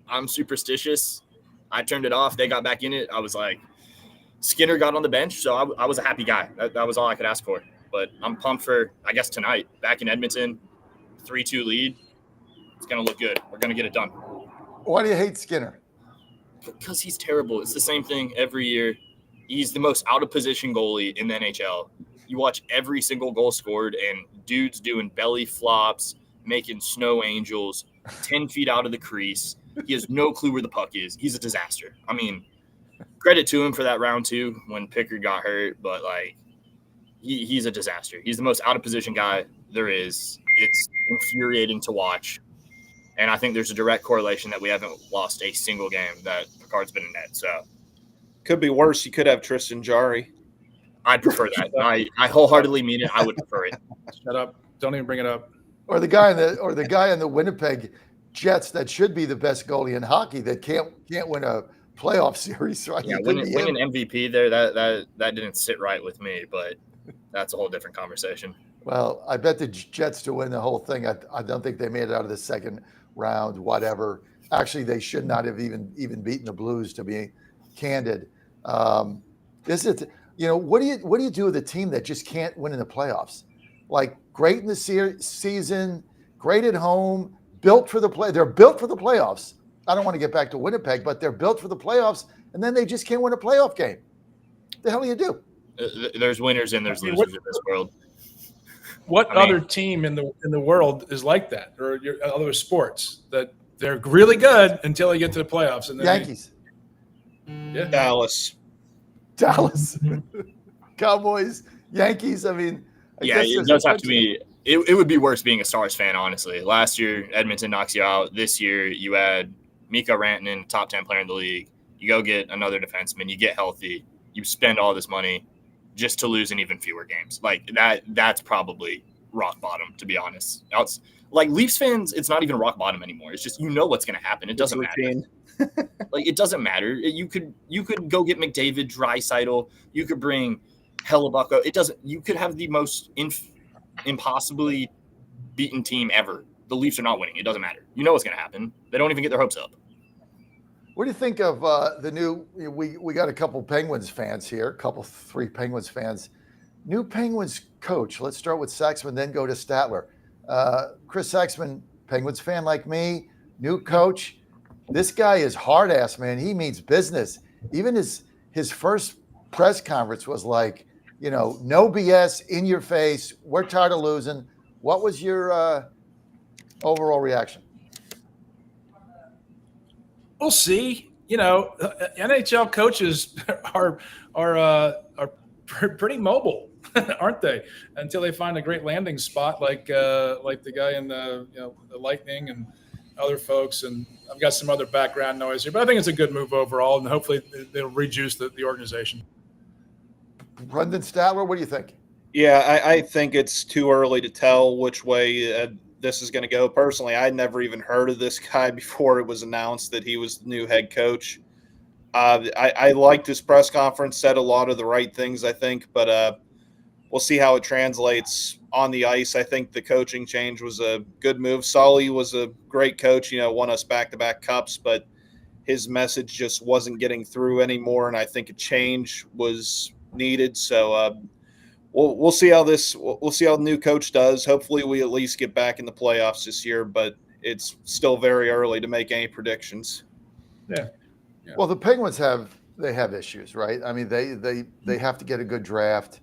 I'm superstitious. I turned it off. They got back in it. I was like, Skinner got on the bench, so I was a happy guy. That was all I could ask for. But I'm pumped for, I guess, tonight. Back in Edmonton, 3-2 lead. It's going to look good. We're going to get it done. Why do you hate Skinner? Because he's terrible. It's the same thing every year. He's the most out-of-position goalie in the NHL. You watch every single goal scored, and dudes doing belly flops, making snow angels, 10 feet out of the crease. He has no clue where the puck is. He's a disaster. I mean, credit to him for that round 2 when Pickard got hurt, but, he's a disaster. He's the most out-of-position guy there is. It's infuriating to watch. And I think there's a direct correlation that we haven't lost a single game that Picard's been in net. So could be worse. You could have Tristan Jarry. I'd prefer that. I wholeheartly mean it. I would prefer it. Shut up. Don't even bring it up. Or the guy in the Winnipeg Jets that should be the best goalie in hockey that can't win a playoff series, right? Yeah, winning MVP there, that didn't sit right with me, but that's a whole different conversation. Well, I bet the Jets to win the whole thing. I don't think they made it out of the second round, whatever. Actually, they should not have even beaten the Blues, to be candid. What do you do with a team that just can't win in the playoffs? Great in the season, great at home, built for the play. They're built for the playoffs. I don't want to get back to Winnipeg, but they're built for the playoffs, and then they just can't win a playoff game. The hell do you do? There's winners and there's losers in this world. What other team in the world is like that, or your other sports that they're really good until they get to the playoffs? And then Yankees, Dallas, Cowboys, Yankees. I mean, it does have to be. It would be worse being a Stars fan, honestly. Last year, Edmonton knocks you out. This year, you had Mikko Rantanen, top 10 player in the league. You go get another defenseman. You get healthy. You spend all this money just to lose in even fewer games. That's probably rock bottom, to be honest. Leafs fans, it's not even rock bottom anymore. It's just what's going to happen. It doesn't matter. It doesn't matter. You could go get McDavid, Draisaitl. You could bring Hellebuck. It doesn't. You could have the most impossibly beaten team ever. The Leafs are not winning. It doesn't matter. What's going to happen. They don't even get their hopes up. What do you think of the new? We got a couple Penguins fans here, 3 Penguins fans. New Penguins coach. Let's start with Saxman, then go to Statler. Chris Saxman, Penguins fan like me, new coach. This guy is hard ass, man. He means business. Even his first press conference was like, no BS, in your face. We're tired of losing. What was your overall reaction? We'll see. NHL coaches are pretty mobile, aren't they? Until they find a great landing spot, like the guy in the Lightning and other folks. And I've got some other background noise here, but I think it's a good move overall, and hopefully it'll rejuice the organization. Brendan Statler, what do you think? Yeah, I think it's too early to tell which way this is going to go. Personally, I'd never even heard of this guy before it was announced that he was the new head coach. I liked his press conference, said a lot of the right things, I think, but we'll see how it translates on the ice. I think the coaching change was a good move. Sully was a great coach, won us back-to-back cups, but his message just wasn't getting through anymore, and I think a change was needed. So we'll see how we'll see how the new coach does. Hopefully, we at least get back in the playoffs this year, but it's still very early to make any predictions. Yeah. Well, the Penguins have issues, right? I mean, they have to get a good draft.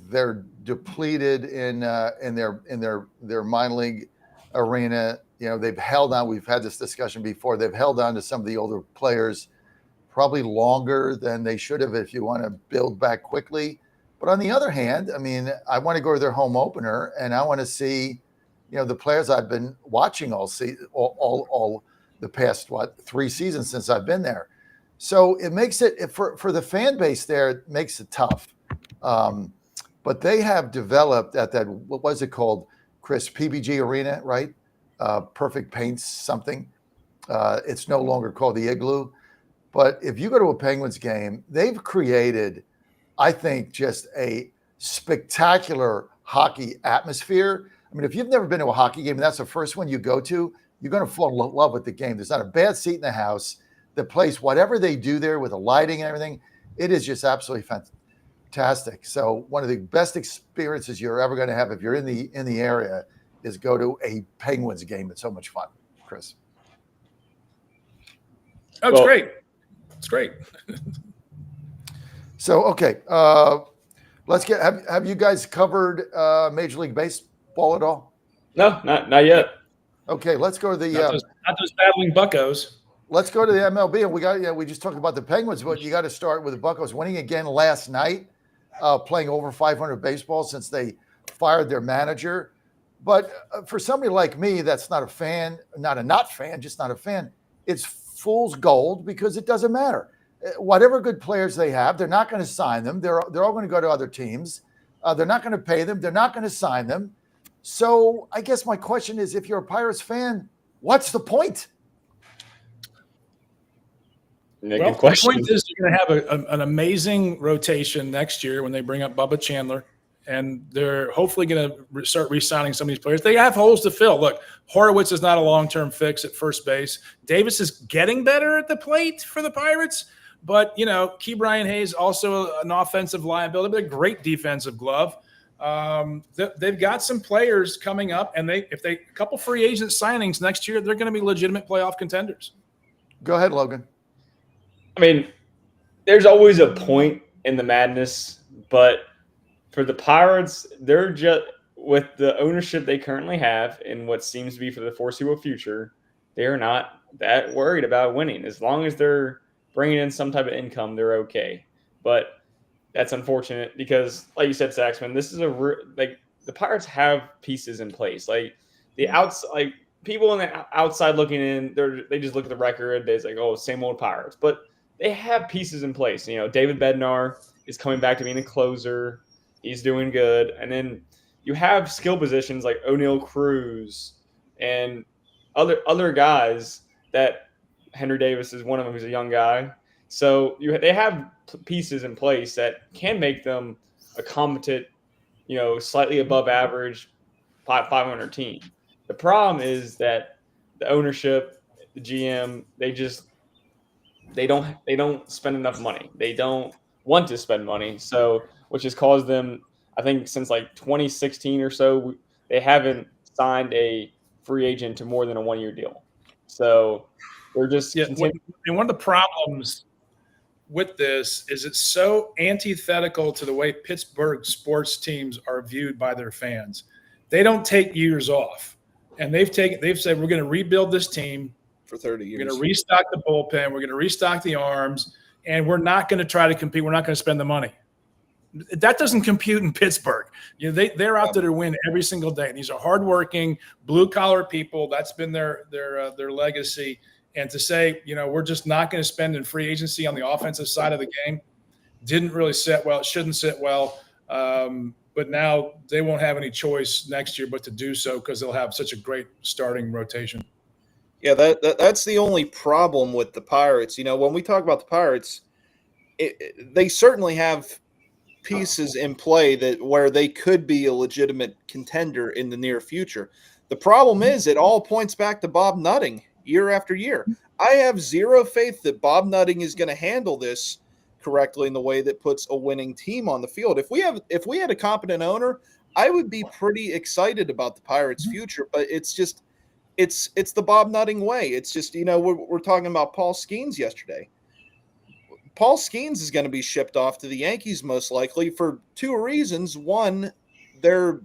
They're depleted in their minor league arena. You know, they've held on. We've had this discussion before. They've held on to some of the older players probably longer than they should have if you want to build back quickly. But on the other hand, I mean, I want to go to their home opener and I want to see, you know, the players I've been watching all the past 3 seasons since I've been there. So it makes it for the fan base there, it makes it tough. But they have developed at that, what was it called, Chris, PBG Arena, right? Perfect Paints something. It's no longer called the Igloo. But if you go to a Penguins game, they've created, I think, just a spectacular hockey atmosphere. I mean, if you've never been to a hockey game and that's the first one you go to, you're going to fall in love with the game. There's not a bad seat in the house. The place, whatever they do there with the lighting and everything, it is just absolutely fantastic. So one of the best experiences you're ever going to have if you're in the area is go to a Penguins game. It's so much fun, Chris. Oh, it's great. It's great. So, okay. Let's get, have you guys covered Major League Baseball at all? No, not yet. Okay, let's go to the not those battling Buccos. Let's go to the MLB, and we just talked about the Penguins, but you got to start with the Buccos winning again last night, playing over 500 baseball since they fired their manager. But for somebody like me, that's not a fan, just not a fan. It's fool's gold because it doesn't matter. Whatever good players they have, they're not going to sign them. They're all going to go to other teams. They're not going to pay them. They're not going to sign them. So I guess my question is, if you're a Pirates fan, what's the point? Well, the point is they're going to have an amazing rotation next year when they bring up Bubba Chandler, and they're hopefully going to start re-signing some of these players. They have holes to fill. Look, Horowitz is not a long-term fix at first base. Davis is getting better at the plate for the Pirates, but, you know, Key Brian Hayes also an offensive liability, but a great defensive glove. They've got some players coming up, and a couple free agent signings next year, they're going to be legitimate playoff contenders. Go ahead, Logan. I mean, there's always a point in the madness, but for the Pirates, they're just with the ownership they currently have and what seems to be for the foreseeable future, they're not that worried about winning. As long as they're bringing in some type of income, they're okay. But that's unfortunate because, like you said, Saxman, this is the Pirates have pieces in place. Like people on the outside looking in, they just look at the record. They're like, oh, same old Pirates. But they have pieces in place. You know, David Bednar is coming back to being a closer. He's doing good. And then you have skill positions like O'Neal Cruz and other guys that Henry Davis is one of them who's a young guy. So they have pieces in place that can make them a competent, you know, slightly above average 500 team. The problem is that the ownership, the GM, they don't spend enough money. They don't want to spend money. So, which has caused them, I think since like 2016 or so, they haven't signed a free agent to more than a 1-year deal. So they're just and one of the problems with this is it's so antithetical to the way Pittsburgh sports teams are viewed by their fans. They don't take years off, and they've said we're going to rebuild this team for 30 years. We're going to restock the bullpen. We're going to restock the arms, and we're not going to try to compete. We're not going to spend the money. That doesn't compute in Pittsburgh. You know, they're out there to win every single day. These are hardworking, blue-collar people. That's been their legacy. And to say, you know, we're just not going to spend in free agency on the offensive side of the game didn't really sit well. It shouldn't sit well. But now they won't have any choice next year but to do so because they'll have such a great starting rotation. Yeah, that's the only problem with the Pirates. You know, when we talk about the Pirates, they certainly have pieces in play where they could be a legitimate contender in the near future. The problem is it all points back to Bob Nutting. year after year. I have zero faith that Bob Nutting is going to handle this correctly in the way that puts a winning team on the field. If we had a competent owner, I would be pretty excited about the Pirates' future, but it's just it's the Bob Nutting way. It's just, we're talking about Paul Skeens yesterday. Paul Skeens is going to be shipped off to the Yankees most likely for two reasons. One, they're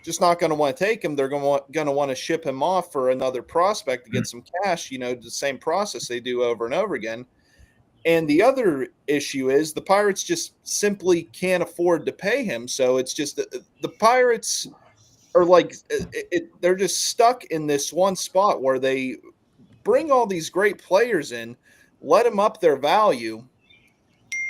just not going to want to take him. They're going to want to ship him off for another prospect to get some cash, the same process they do over and over again. And the other issue is the Pirates just simply can't afford to pay him. So it's just the Pirates are like, they're just stuck in this one spot where they bring all these great players in, let them up their value,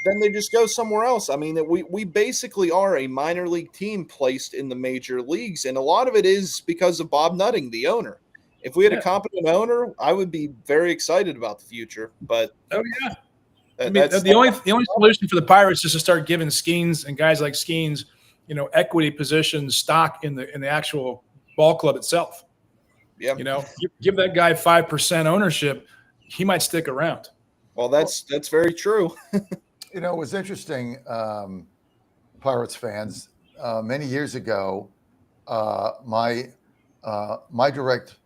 then they just go somewhere else. I mean, we basically are a minor league team placed in the major leagues, and a lot of it is because of Bob Nutting, the owner. If we had a competent owner, I would be very excited about the future. But the only solution for the Pirates is to start giving Skeens and guys like Skeens, equity positions, stock in the actual ball club itself. Yeah, give that guy 5% ownership, he might stick around. Well, that's very true. It was interesting, Pirates fans. Many years ago, my direct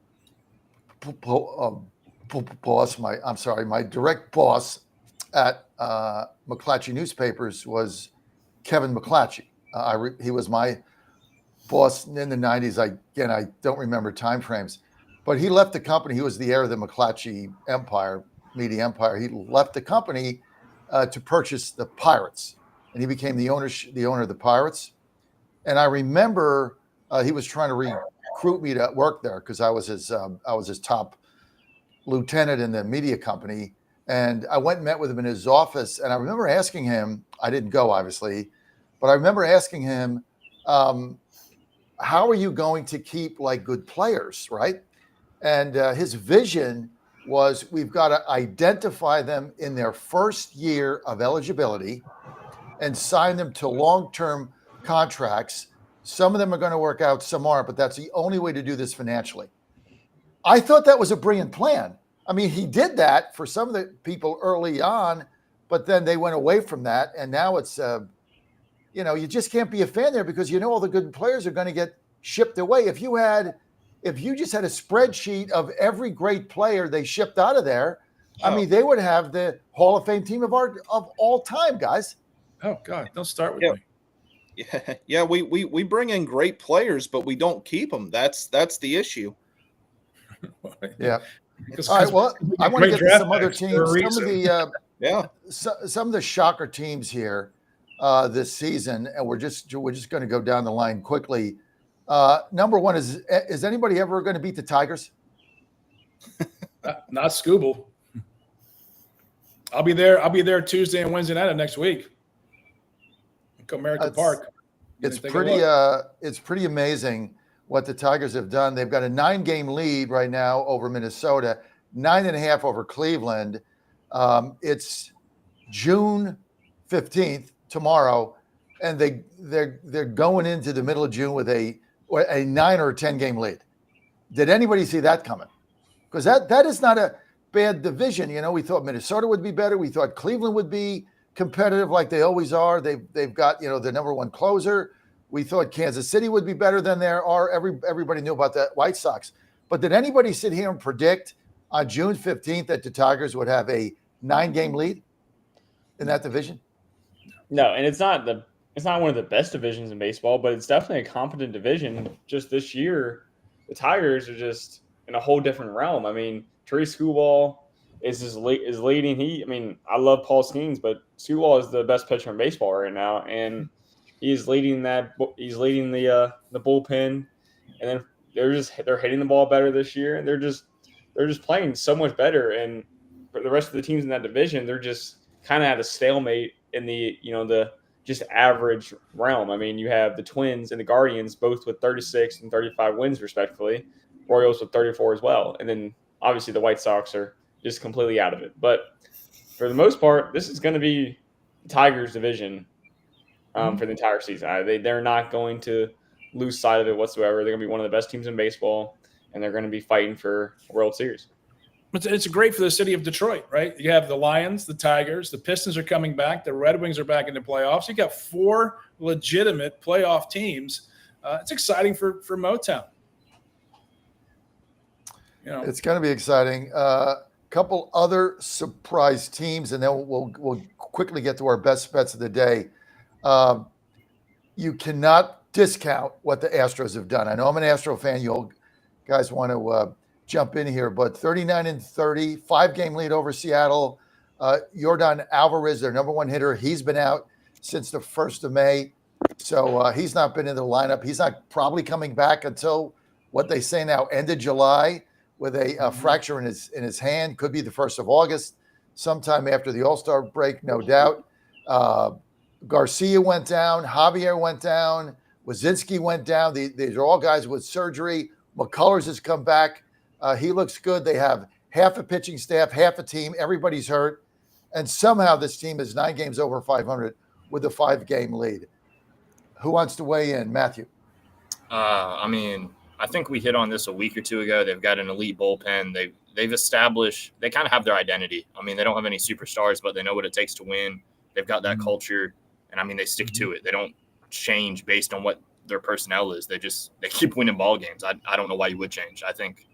boss, my direct boss at McClatchy Newspapers was Kevin McClatchy. He was my boss in the 90s. I don't remember time frames, but he left the company. He was the heir of the McClatchy empire, media empire. He left the company to purchase the Pirates, and he became the owner of the Pirates. And I remember he was trying to recruit me to work there because I was his top lieutenant in the media company. And I went and met with him in his office, and I remember asking him. I didn't go, obviously, but I remember asking him, "How are you going to keep good players, right?" And his vision was, we've got to identify them in their first year of eligibility and sign them to long-term contracts. Some of them are going to work out, some aren't, but that's the only way to do this financially. I thought that was a brilliant plan. I mean, he did that for some of the people early on, but then they went away from that. And now it's, you just can't be a fan there because all the good players are going to get shipped away. If you just had a spreadsheet of every great player they shipped out of there, I mean, they would have the Hall of Fame team of all time, guys. Oh God, don't start with me. Yeah. We bring in great players, but we don't keep them. That's the issue. Yeah. All right. Well, I want to get to some other teams. Some of the shocker teams here this season, and we're just going to go down the line quickly. Number one is anybody ever going to beat the Tigers? Not Scooble. I'll be there Tuesday and Wednesday night of next week. American Park. It's pretty amazing what the Tigers have done. They've got a 9-game lead right now over Minnesota, 9.5 over Cleveland. It's June 15th tomorrow, and they're going into the middle of June with a 9 or a 10-game lead. Did anybody see that coming? Because that is not a bad division. We thought Minnesota would be better. We thought Cleveland would be competitive like they always are. They've got the number one closer. We thought Kansas City would be better than there are. Everybody knew about the White Sox. But did anybody sit here and predict on June 15th that the Tigers would have a 9-game lead in that division? No, and it's not one of the best divisions in baseball, but it's definitely a competent division. Just this year, the Tigers are just in a whole different realm. I mean, Trey Skubal is leading. I love Paul Skeens, but Skubal is the best pitcher in baseball right now, and he's leading the bullpen, and then they're hitting the ball better this year, and they're just playing so much better. And for the rest of the teams in that division, they're just kind of at a stalemate in the just average realm. I mean, you have the Twins and the Guardians both with 36 and 35 wins respectively, Orioles with 34 as well, and then obviously the White Sox are just completely out of it. But for the most part, this is going to be the Tigers division for the entire season. They're not going to lose sight of it whatsoever. They're going to be one of the best teams in baseball, and they're going to be fighting for a World Series. It's great for the city of Detroit, right? You have the Lions, the Tigers, the Pistons are coming back, the Red Wings are back in the playoffs. You got 4 legitimate playoff teams. It's exciting for Motown. It's going to be exciting. Couple other surprise teams, and then we'll quickly get to our best bets of the day. You cannot discount what the Astros have done. I know I'm an Astro fan. You guys want to jump in here, but 39-30, 5-game lead over Seattle. Yordan Alvarez, their number 1 hitter, he's been out since the 1st of May, so he's not been in the lineup. He's not probably coming back until what they say now, end of July, with a fracture in his hand. Could be the 1st of August, sometime after the All-Star break, no doubt. Garcia went down. Javier went down. Wazinski went down. These are all guys with surgery. McCullers has come back. He looks good. They have half a pitching staff, half a team. Everybody's hurt. And somehow this team is 9 games over 500 with a 5-game lead. Who wants to weigh in? Matthew. I think we hit on this a week or 2 ago. They've got an elite bullpen. They've established – they kind of have their identity. they don't have any superstars, but they know what it takes to win. They've got that culture, and, they stick to it. They don't change based on what their personnel is. They keep winning ball games. I don't know why you would change. I think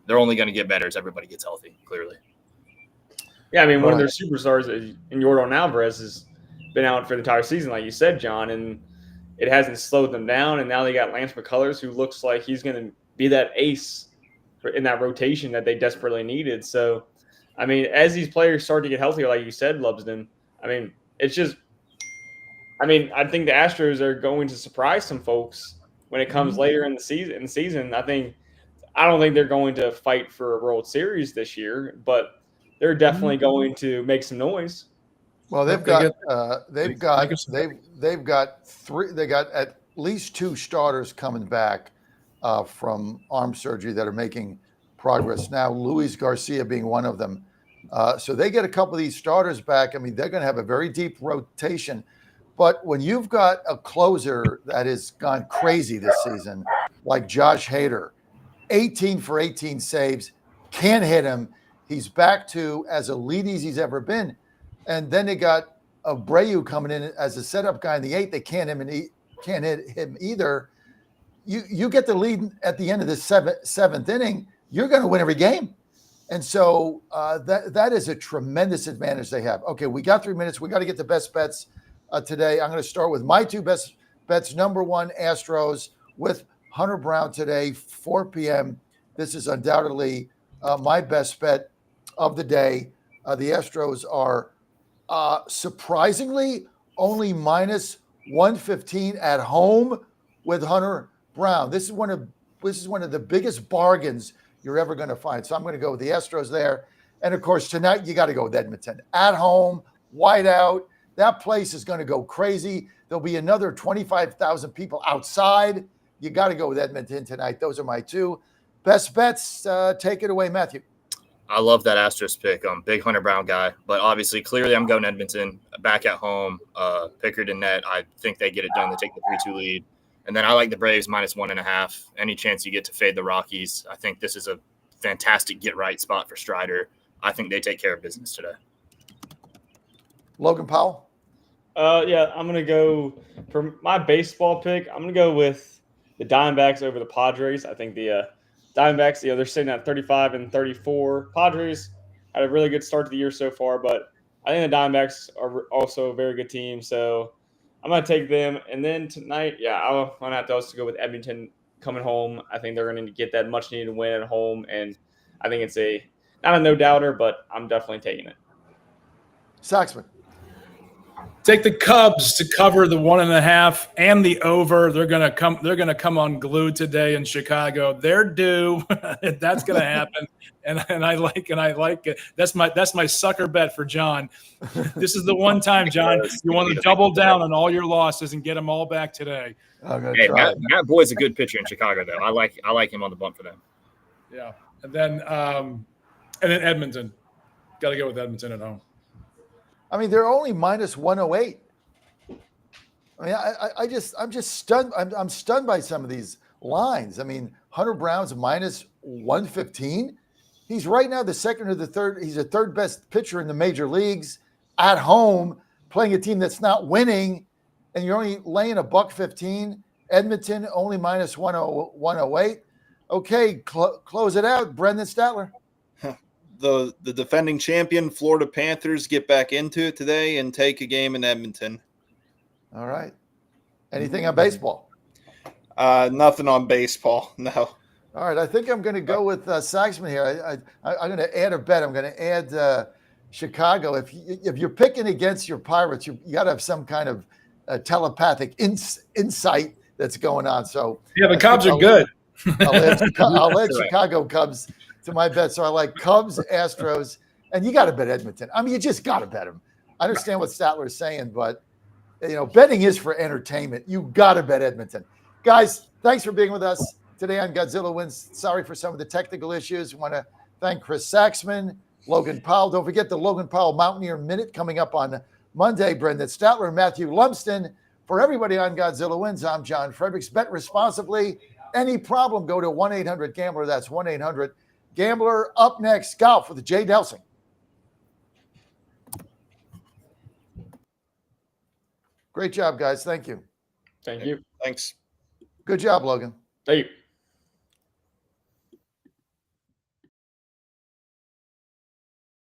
they're only going to get better as everybody gets healthy, clearly. Yeah, one of their superstars in Yordan Alvarez has been out for the entire season, like you said, John, and it hasn't slowed them down. And now they got Lance McCullers, who looks like he's going to be that ace in that rotation that they desperately needed. So, as these players start to get healthier, like you said, Lubsden, it's just – I think the Astros are going to surprise some folks when it comes later in the season. I don't think they're going to fight for a World Series this year, but they're definitely going to make some noise. Well, they've got at least 2 starters coming back from arm surgery that are making progress now. Luis Garcia being one of them. So they get a couple of these starters back. They're going to have a very deep rotation. But when you've got a closer that has gone crazy this season, like Josh Hader, 18 for 18 saves, can't hit him. He's back to as elite as he's ever been. And then they got Abreu coming in as a setup guy in the 8th. They can't hit him either. You get the lead at the end of the seventh inning, you're going to win every game. And so that is a tremendous advantage they have. Okay, we got 3 minutes. We got to get the best bets today. I'm going to start with my 2 best bets. Number 1, Astros with Hunter Brown today, 4 p.m. This is undoubtedly my best bet of the day. The Astros are surprisingly only minus 115 at home with Hunter Brown. This is one of the biggest bargains you're ever going to find. So I'm going to go with the Astros there. And of course, tonight you got to go with Edmonton at home, white out. That place is going to go crazy. There'll be another 25,000 people outside. You got to go with Edmonton tonight. Those are my 2 best bets. Take it away, Matthew. I love that Astros pick. I'm a big Hunter Brown guy, but obviously, clearly, I'm going Edmonton back at home. Pickard and net. I think they get it done. They take the 3-2 lead. And then I like the Braves minus 1.5. Any chance you get to fade the Rockies, I think this is a fantastic get-right spot for Strider. I think they take care of business today. Logan Powell? Yeah, I'm going to go – for my baseball pick, I'm going to go with the Diamondbacks over the Padres. I think the Diamondbacks, they're sitting at 35-34. Padres had a really good start to the year so far, but I think the Diamondbacks are also a very good team. So I'm going to take them. And then tonight, I'm going to have to also go with Edmonton coming home. I think they're going to get that much-needed win at home, and I think it's not a no-doubter, but I'm definitely taking it. Saxman. Take the Cubs to cover the 1.5 and the over. They're gonna come unglued today in Chicago. They're due. That's gonna happen. And I like it. That's my sucker bet for John. This is the one time, John, you want to double down on all your losses and get them all back today. Hey, Matt Boyd's a good pitcher in Chicago, though. I like him on the bump for them. Yeah, and then Edmonton. Got to go with Edmonton at home. They're only minus 108. I'm just stunned. I'm stunned by some of these lines. Hunter Brown's minus 115. He's right now the second or the third. He's the third best pitcher in the major leagues at home, playing a team that's not winning, and you're only laying $1.15. Edmonton only minus 108. Okay, close it out, Brendan Statler. The defending champion Florida Panthers get back into it today and take a game in Edmonton. All right. Anything on baseball? Nothing on baseball. No. All right. I think I'm going to go with Saxman here. I'm going to add a bet. I'm going to add Chicago. If you're picking against your Pirates, you got to have some kind of telepathic insight that's going on. So yeah, the Cubs are good. I'll add Chicago Cubs to my bet. So I like Cubs, Astros, and you got to bet Edmonton. I mean, you just got to bet them. I understand what Statler is saying, but betting is for entertainment. You got to bet Edmonton. Guys, thanks for being with us today on Godzilla Wins. Sorry for some of the technical issues. I want to thank Chris Saxman, Logan Powell. Don't forget the Logan Powell Mountaineer Minute coming up on Monday. Brendan Statler and Matthew Lumsden. For everybody on Godzilla Wins, I'm John Fredericks. Bet responsibly. Any problem, go to 1-800-GAMBLER. That's 1-800-GAMBLER. Up next, golf with Jay Delsing. Great job, guys. Thank you. Thank you. Thanks. Good job, Logan. Thank you.